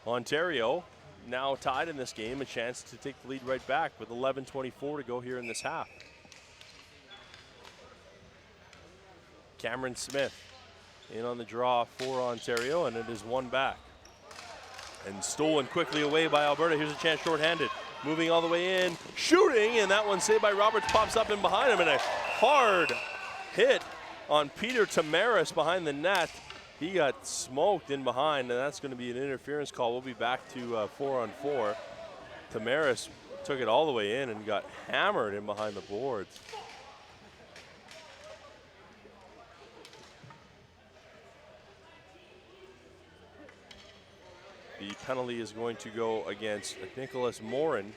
Speaker 1: Ontario now tied in this game, a chance to take the lead right back with 11:24 to go here in this half. Cameron Smith in on the draw for Ontario, and it is one back. And stolen quickly away by Alberta. Here's a chance shorthanded. Moving all the way in, shooting, and that one saved by Roberts, pops up in behind him, and a hard hit on Peter Tamaris behind the net. He got smoked in behind, and that's going to be an interference call. We'll be back to 4-on-4. Tamaris took it all the way in and got hammered in behind the boards. The penalty is going to go against Nicholas Morin.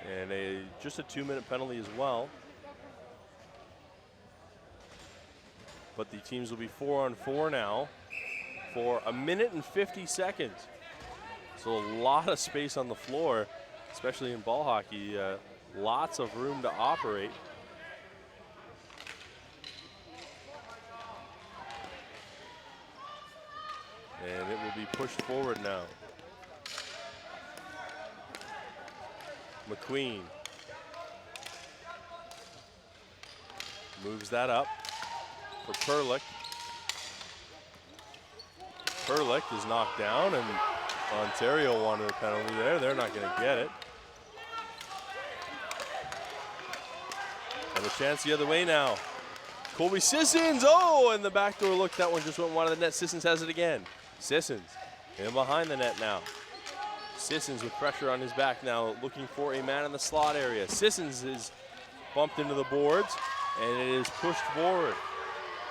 Speaker 1: And just a 2-minute penalty as well. But the teams will be 4-on-4 now for 1 minute and 50 seconds. So a lot of space on the floor, especially in ball hockey. Lots of room to operate. And it will be pushed forward now. McQueen moves that up for Perlick. Perlick is knocked down, and Ontario wanted a penalty there. They're not going to get it. And a chance the other way now. Colby Sissons, oh, and the backdoor look, that one just went wide of the net. Sissons has it again. Sissons in behind the net now. Sissons with pressure on his back now, looking for a man in the slot area. Sissons is bumped into the boards, and it is pushed forward.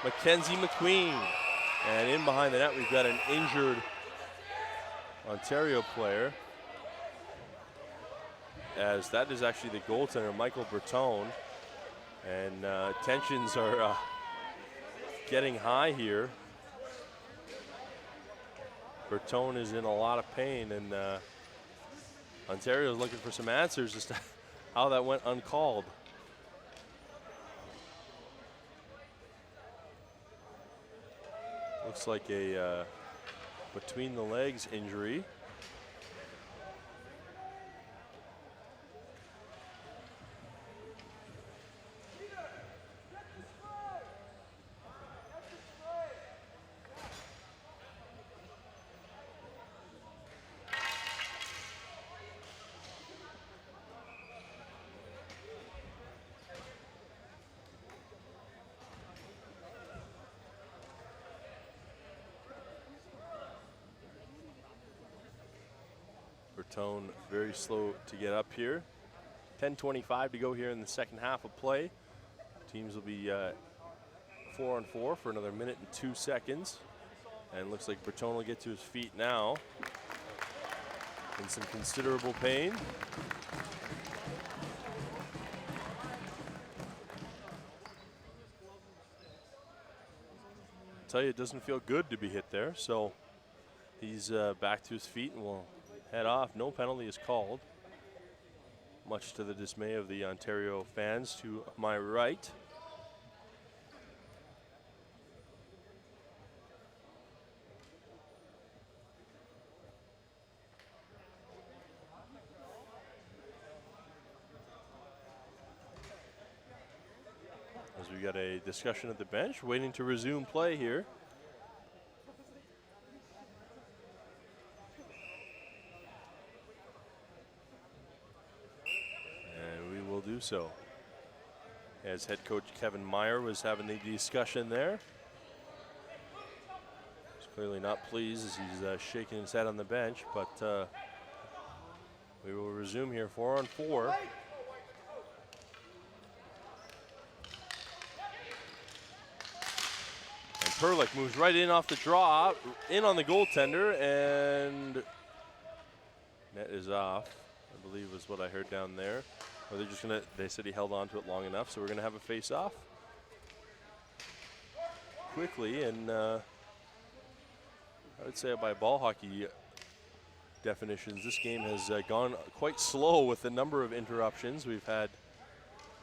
Speaker 1: Mackenzie McQueen, and in behind the net, we've got an injured Ontario player, as that is actually the goaltender, Michael Bertone. And tensions are getting high here. Bertone is in a lot of pain, and Ontario's looking for some answers as to how that went uncalled. Looks like a between the legs injury. Bertone very slow to get up here. 10:25 to go here in the second half of play. Teams will be 4-on-4 for another minute and 2 seconds. And looks like Bertone will get to his feet now in some considerable pain. I'll tell you, it doesn't feel good to be hit there. So he's back to his feet and will head off. No penalty is called, much to the dismay of the Ontario fans to my right. As we got a discussion at the bench, waiting to resume play here. Do so, as head coach Kevin Meyer was having the discussion there. He's clearly not pleased as he's shaking his head on the bench, but we will resume here 4-on-4. And Perlick moves right in off the draw, in on the goaltender, and net is off, I believe was what I heard down there. Or they're just gonna, they said he held on to it long enough, so we're gonna have a face-off quickly. And I would say by ball hockey definitions, this game has gone quite slow with the number of interruptions. We've had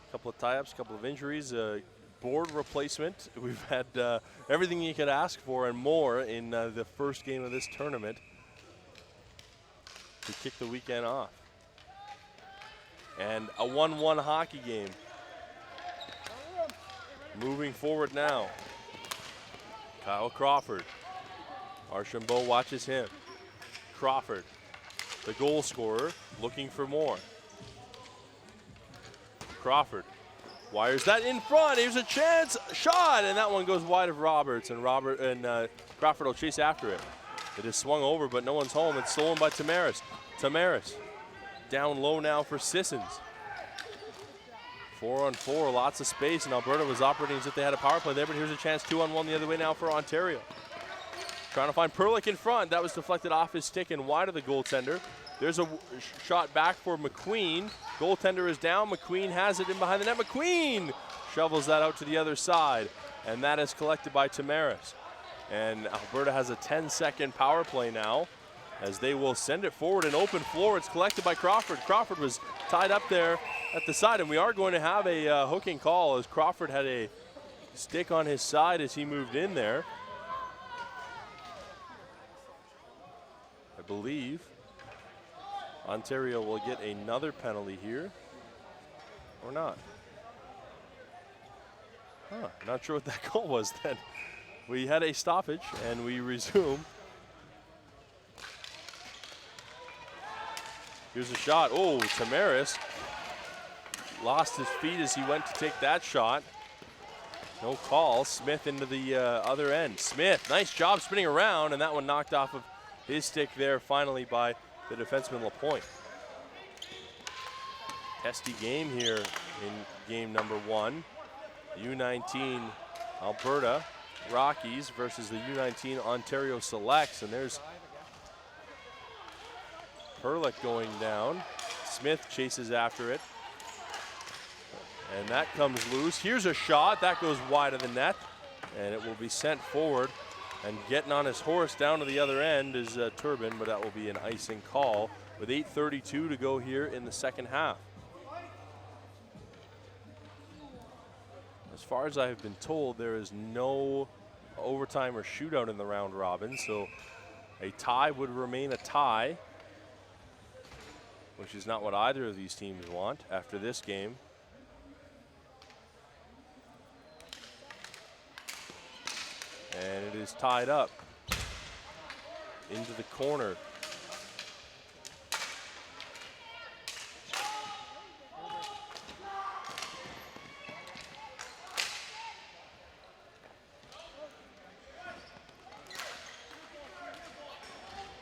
Speaker 1: a couple of tie-ups, a couple of injuries, board replacement. We've had everything you could ask for and more in the first game of this tournament to kick the weekend off. And a 1-1 hockey game. Moving forward now. Kyle Crawford. Archambault watches him. Crawford, the goal scorer, looking for more. Crawford wires that in front. Here's a chance, shot, and that one goes wide of Roberts. And Crawford will chase after it. It is swung over, but no one's home. It's stolen by Tamaris. Tamaris. Down low now for Sissons. 4-on-4, lots of space, and Alberta was operating as if they had a power play there, but here's a chance 2-on-1 the other way now for Ontario. Trying to find Perlick in front. That was deflected off his stick and wide of the goaltender. There's a shot back for McQueen. Goaltender is down. McQueen has it in behind the net. McQueen shovels that out to the other side, and that is collected by Tamaris. And Alberta has a 10-second power play now, as they will send it forward, an open floor. It's collected by Crawford. Crawford was tied up there at the side, and we are going to have a hooking call as Crawford had a stick on his side as he moved in there. I believe Ontario will get another penalty here, or not. Not sure what that goal was then. We had a stoppage, and we resume. Here's a shot. Oh, Tamaris lost his feet as he went to take that shot. No call. Smith into the other end. Smith, nice job spinning around, and that one knocked off of his stick there finally by the defenseman LaPointe. Testy game here in game number 1. U-19 Alberta Rockies versus the U-19 Ontario Selects, and there's Perlick going down. Smith chases after it, and that comes loose. Here's a shot that goes wide of the net, and it will be sent forward. And getting on his horse down to the other end is Turbin, but that will be an icing call. with 8:32 to go here in the second half. As far as I have been told, there is no overtime or shootout in the round robin, so a tie would remain a tie, which is not what either of these teams want after this game. And it is tied up into the corner.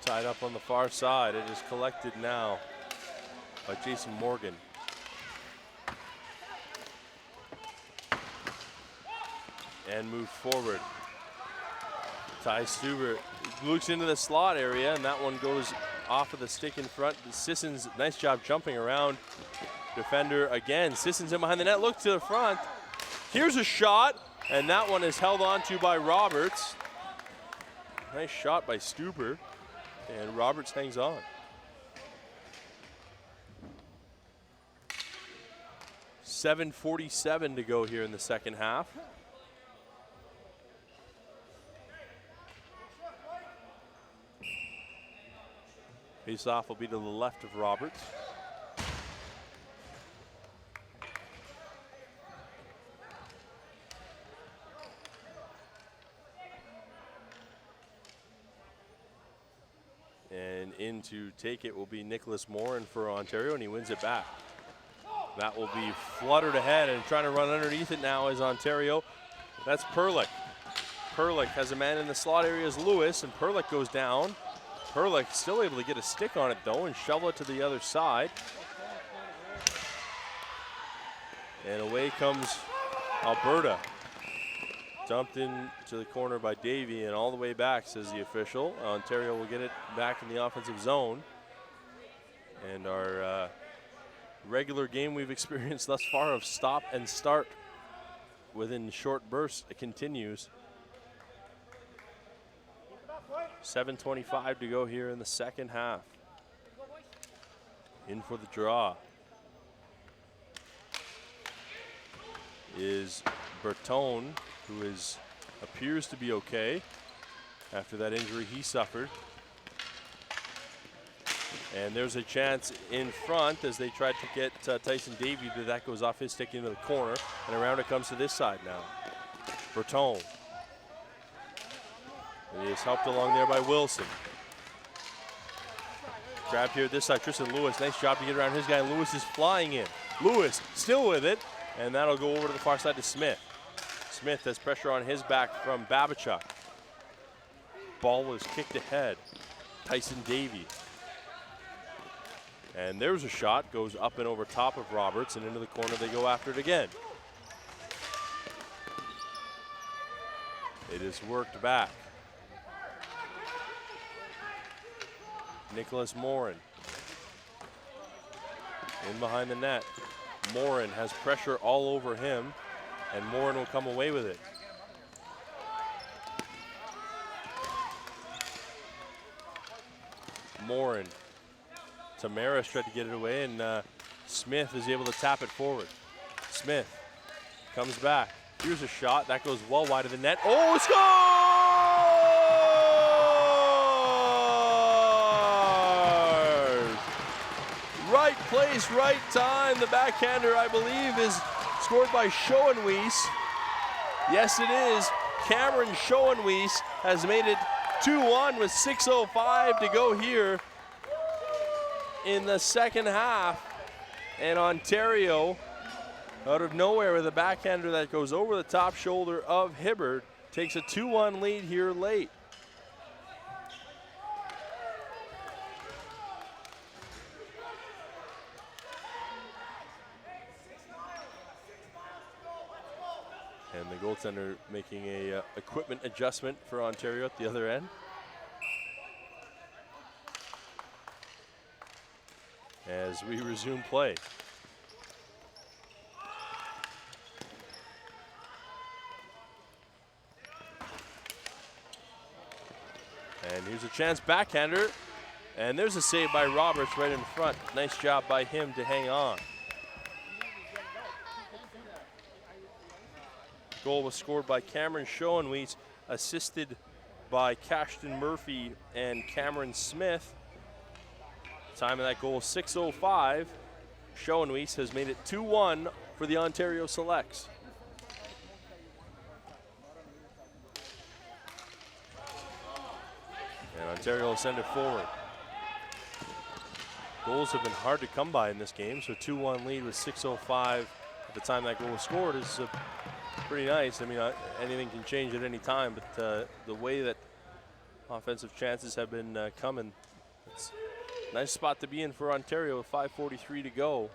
Speaker 1: Tied up on the far side. It is collected now by Jason Morgan. And moved forward. Ty Stuber looks into the slot area, and that one goes off of the stick in front. Sissons, nice job jumping around. Defender again. Sissons in behind the net. Look to the front. Here's a shot, and that one is held on to by Roberts. Nice shot by Stuber, and Roberts hangs on. .747 to go here in the second half. Face-off will be to the left of Roberts. And in to take it will be Nicholas Morin for Ontario, and he wins it back. That will be fluttered ahead, and trying to run underneath it now is Ontario. That's Perlick. Perlick has a man in the slot area as Lewis, and Perlick goes down. Perlick still able to get a stick on it though and shovel it to the other side. And away comes Alberta. Dumped into the corner by Davey and all the way back, says the official. Ontario will get it back in the offensive zone. And our regular game we've experienced thus far of stop and start within short bursts, it continues. 7:25 to go here in the second half. In for the draw is Bertone, who appears to be okay after that injury he suffered. And there's a chance in front as they tried to get Tyson Davey, but that goes off his stick into the corner, and around it comes to this side now. Bertone. And he is helped along there by Wilson. Grabbed here this side, Tristan Lewis. Nice job to get around his guy. Lewis is flying in. Lewis still with it, and that'll go over to the far side to Smith. Smith has pressure on his back from Babichuk. Ball was kicked ahead. Tyson Davey. And there's a shot, goes up and over top of Roberts, and into the corner they go after it again. It is worked back. Nicholas Morin in behind the net. Morin has pressure all over him, and Morin will come away with it. Morin. Tamaris tried to get it away, and Smith is able to tap it forward. Smith comes back. Here's a shot. That goes well wide of the net. Oh, score! Right place, right time. The backhander, I believe, is scored by Schoenwies. Yes, it is. Cameron Schoenwies has made it 2-1 with 6:05 to go here in the second half. And Ontario, out of nowhere with a backhander that goes over the top shoulder of Hibbard, takes a 2-1 lead here late. And the goaltender making a equipment adjustment for Ontario at the other end. As we resume play. And here's a chance, backhander. And there's a save by Roberts right in front. Nice job by him to hang on. Goal was scored by Cameron Schoenwies, assisted by Cashton Murphy and Cameron Smith. Time of that goal, 6:05. Schoenwies has made it 2-1 for the Ontario Selects. And Ontario will send it forward. Goals have been hard to come by in this game, so 2-1 lead with 6:05 at the time that goal was scored is pretty nice. I mean, anything can change at any time, but the way that offensive chances have been coming, it's a nice spot to be in for Ontario with 5:43 to go.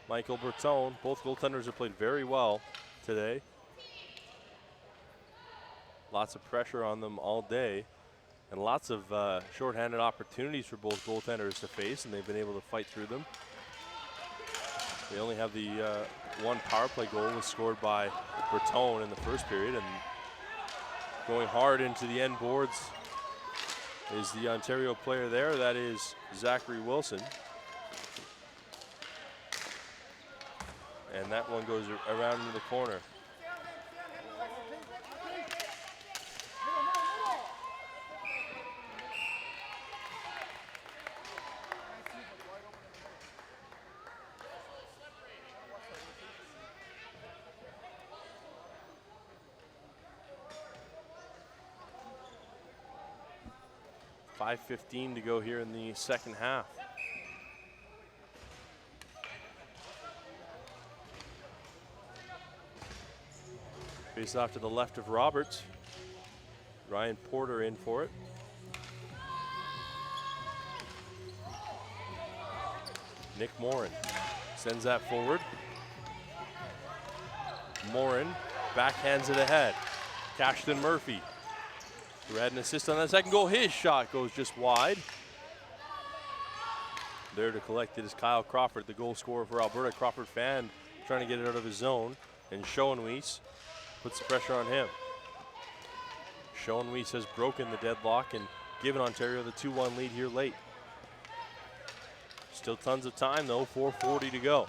Speaker 1: Michael Bertone, both goaltenders have played very well today. Lots of pressure on them all day, and lots of shorthanded opportunities for both goaltenders to face, and they've been able to fight through them. They only have the one power play goal was scored by Bertone in the first period, and going hard into the end boards is the Ontario player there. That is Zachary Wilson. And that one goes around into the corner. .5:15 to go here in the second half. Face off to the left of Roberts. Ryan Porter in for it. Nick Morin sends that forward. Morin backhands it ahead. Cashton Murphy, who had an assist on that second goal. His shot goes just wide. There to collect it is Kyle Crawford, the goal scorer for Alberta. Crawford fan trying to get it out of his zone, and Schoenwies puts the pressure on him. Schoenwies has broken the deadlock and given Ontario the 2-1 lead here late. Still tons of time though, 4:40 to go.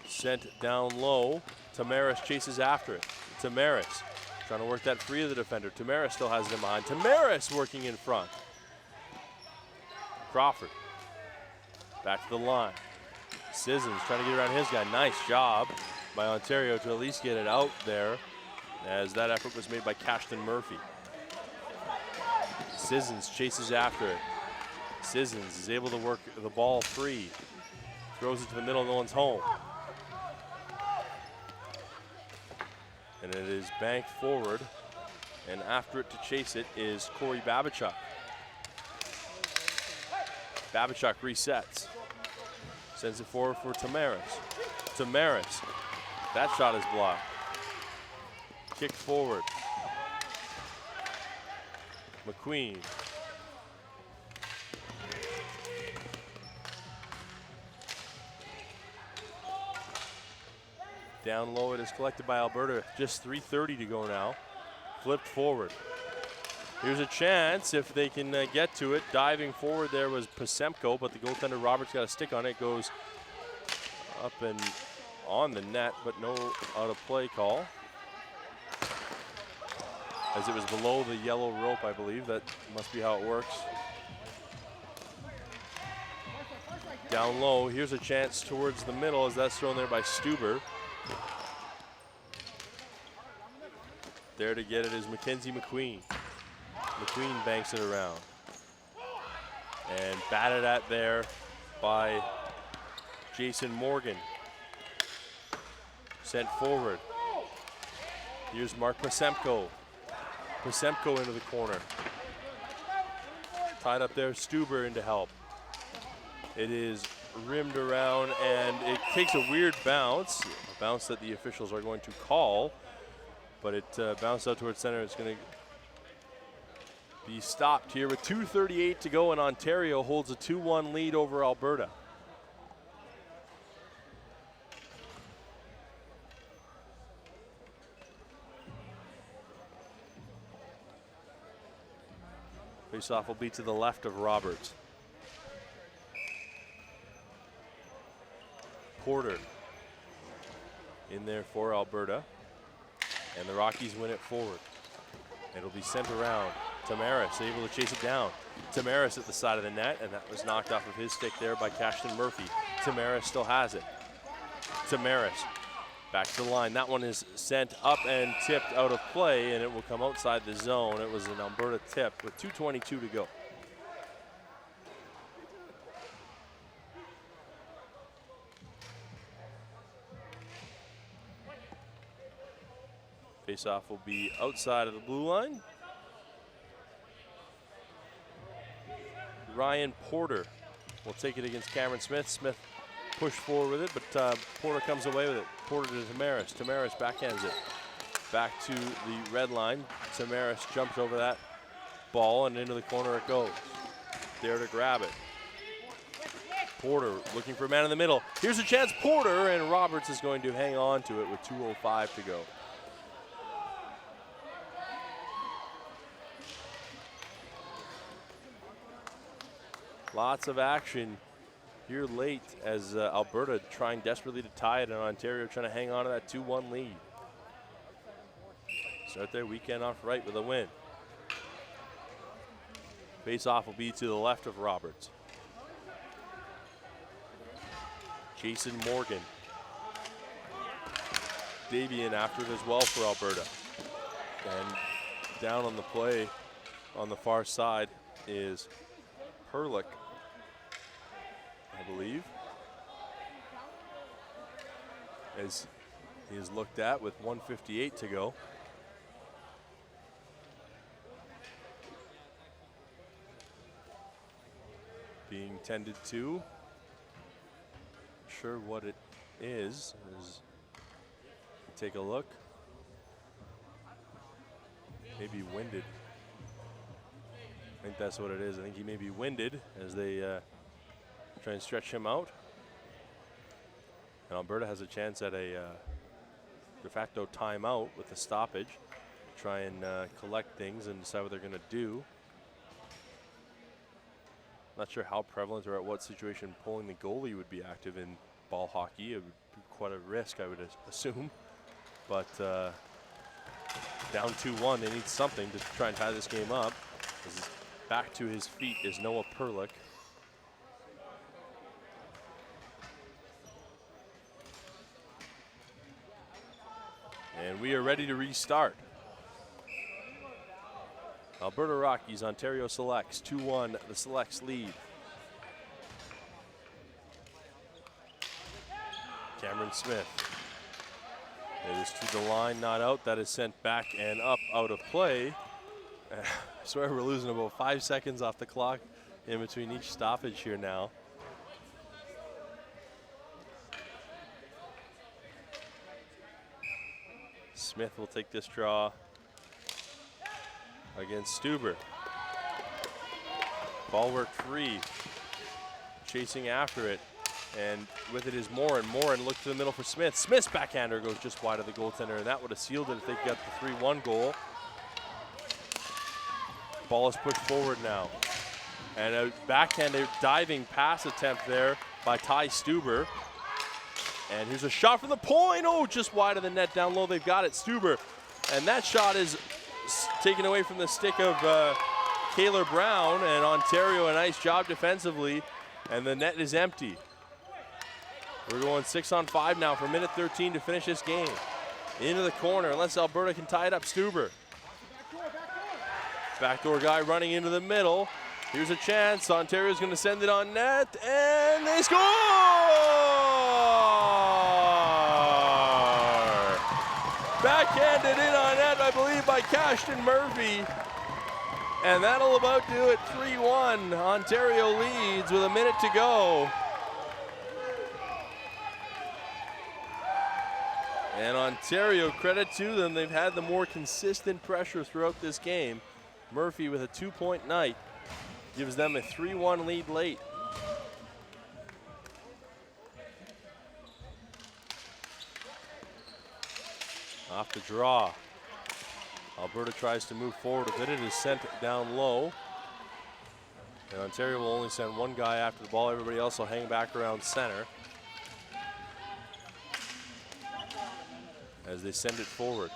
Speaker 1: Sent down low, Tamaris chases after it. Tamaris trying to work that free of the defender. Tamaris still has it in behind. Tamaris working in front. Crawford back to the line. Sissons trying to get around his guy. Nice job by Ontario to at least get it out there, as that effort was made by Cashton Murphy. Sissons chases after it. Sissons is able to work the ball free. Throws it to the middle, no one's home. And it is banked forward, and after it to chase it is Corey Babichuk. Babichuk resets. Sends it forward for Tamaris. Tamaris, that shot is blocked. Kick forward. McQueen. Down low, it is collected by Alberta. Just 3:30 to go now. Flipped forward. Here's a chance if they can get to it. Diving forward there was Pasemko, but the goaltender Roberts got a stick on it. Goes up and on the net, but no out of play call, as it was below the yellow rope, I believe. That must be how it works. Down low, here's a chance towards the middle, as that's thrown there by Stuber. There to get it is Mackenzie McQueen. McQueen banks it around. And batted at there by Jason Morgan. Sent forward. Here's Mark Pasemko. Pasemko into the corner. Tied up there, Stuber in to help. It is rimmed around, and it takes a weird bounce, a bounce that the officials are going to call, but it bounced out towards center. It's going to be stopped here with 2:38 to go, and Ontario holds a 2-1 lead over Alberta. Face-off will be to the left of Roberts. Porter in there for Alberta. And the Rockies win it forward. It'll be sent around. Tamaris able to chase it down. Tamaris at the side of the net, and that was knocked off of his stick there by Cashton Murphy. Tamaris still has it. Tamaris back to the line. That one is sent up and tipped out of play, and it will come outside the zone. It was an Alberta tip with 2:22 to go. Face-off will be outside of the blue line. Ryan Porter will take it against Cameron Smith. Smith pushed forward with it, but Porter comes away with it. Porter to Tamaris. Tamaris backhands it. Back to the red line. Tamaris jumps over that ball, and into the corner it goes. There to grab it. Porter looking for a man in the middle. Here's a chance, Porter, and Roberts is going to hang on to it with 2:05 to go. Lots of action here late as Alberta trying desperately to tie it, and Ontario trying to hang on to that 2-1 lead. Start their weekend off right with a win. Face-off will be to the left of Roberts. Jason Morgan. Davian after it as well for Alberta. And down on the play on the far side is Perlick, I believe, as he is looked at with 1:58 to go. Being tended to. Sure what it is. Take a look. Maybe winded. I think that's what it is. I think he may be winded as they try and stretch him out. And Alberta has a chance at a de facto timeout with a stoppage to try and collect things and decide what they're going to do. Not sure how prevalent or at what situation pulling the goalie would be active in ball hockey. It would be quite a risk, I would assume. But down 2-1, they need something to try and tie this game up. Back to his feet is Noah Perlick. And we are ready to restart. Alberta Rockies, Ontario Selects, 2-1, the Selects lead. Cameron Smith. It is to the line, not out. That is sent back and up out of play. I swear we're losing about 5 seconds off the clock in between each stoppage here now. Smith will take this draw against Stuber. Ball work free. Chasing after it. And with it is Morin. Morin looked to the middle for Smith. Smith's backhander goes just wide of the goaltender, and that would have sealed it if they got the 3-1 goal. Ball is pushed forward now. And a backhanded diving pass attempt there by Ty Stuber. And here's a shot from the point. Oh, just wide of the net down low. They've got it, Stuber. And that shot is taken away from the stick of Kaylor Brown. And Ontario, a nice job defensively. And the net is empty. We're going 6-on-5 now for minute 13 to finish this game. Into the corner, unless Alberta can tie it up, Stuber. Backdoor guy running into the middle. Here's a chance. Ontario's going to send it on net, and they score! Backhanded in on net, I believe, by Cashton Murphy. And that'll about do it. 3-1. Ontario leads with a minute to go. And Ontario, credit to them, they've had the more consistent pressure throughout this game. Murphy with a 2-point night gives them a 3-1 lead late. Off the draw. Alberta tries to move forward with it. It is sent down low. And Ontario will only send one guy after the ball. Everybody else will hang back around center as they send it forward.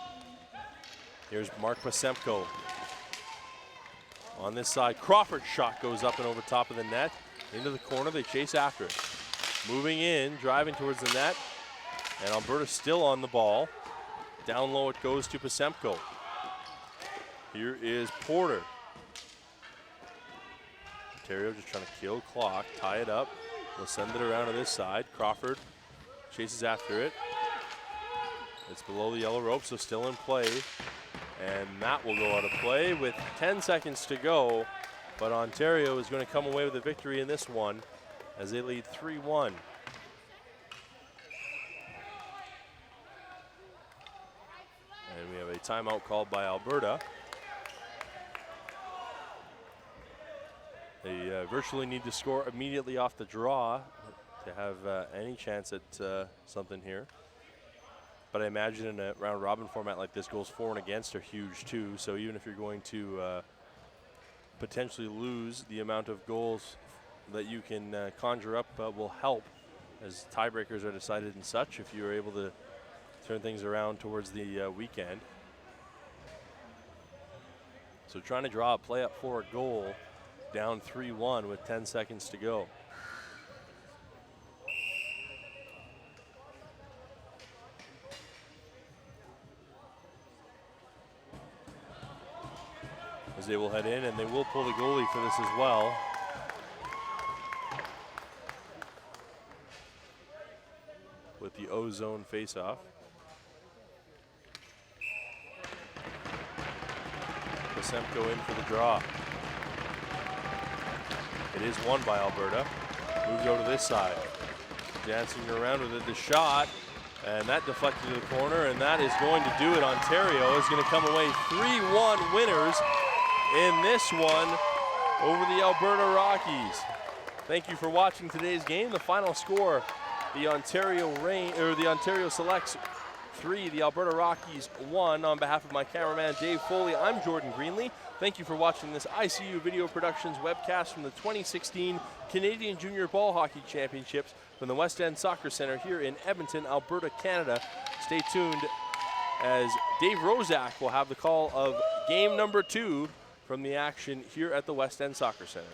Speaker 1: Here's Mark Pasemko. On this side, Crawford's shot goes up and over top of the net. Into the corner, they chase after it. Moving in, driving towards the net. And Alberta still on the ball. Down low it goes to Pasemko. Here is Porter. Ontario just trying to kill clock, tie it up. We'll send it around to this side. Crawford chases after it. It's below the yellow rope, so still in play. And that will go out of play with 10 seconds to go. But Ontario is going to come away with a victory in this one as they lead 3-1. And we have a timeout called by Alberta. They virtually need to score immediately off the draw to have any chance at something here. But I imagine in a round robin format like this, goals for and against are huge too. So even if you're going to potentially lose, the amount of goals that you can conjure up will help as tiebreakers are decided and such if you're able to turn things around towards the weekend. So trying to draw a play up for a goal, down 3-1 with 10 seconds to go. As they will head in, and they will pull the goalie for this as well. With the O-zone face-off. Pasemko in for the draw. It is won by Alberta. Moves over to this side. Dancing around with it, the shot, and that deflected to the corner, and that is going to do it. Ontario is going to come away 3-1 winners in this one over the Alberta Rockies. Thank you for watching today's game. The final score, the Ontario Selects 3, the Alberta Rockies 1. On behalf of my cameraman Dave Foley, I'm Jordan Greenlee. Thank you for watching this ICU Video Productions webcast from the 2016 Canadian Junior Ball Hockey Championships from the West End Soccer Centre here in Edmonton, Alberta, Canada. Stay tuned as Dave Rozak will have the call of game number 2 from the action here at the West End Soccer Centre.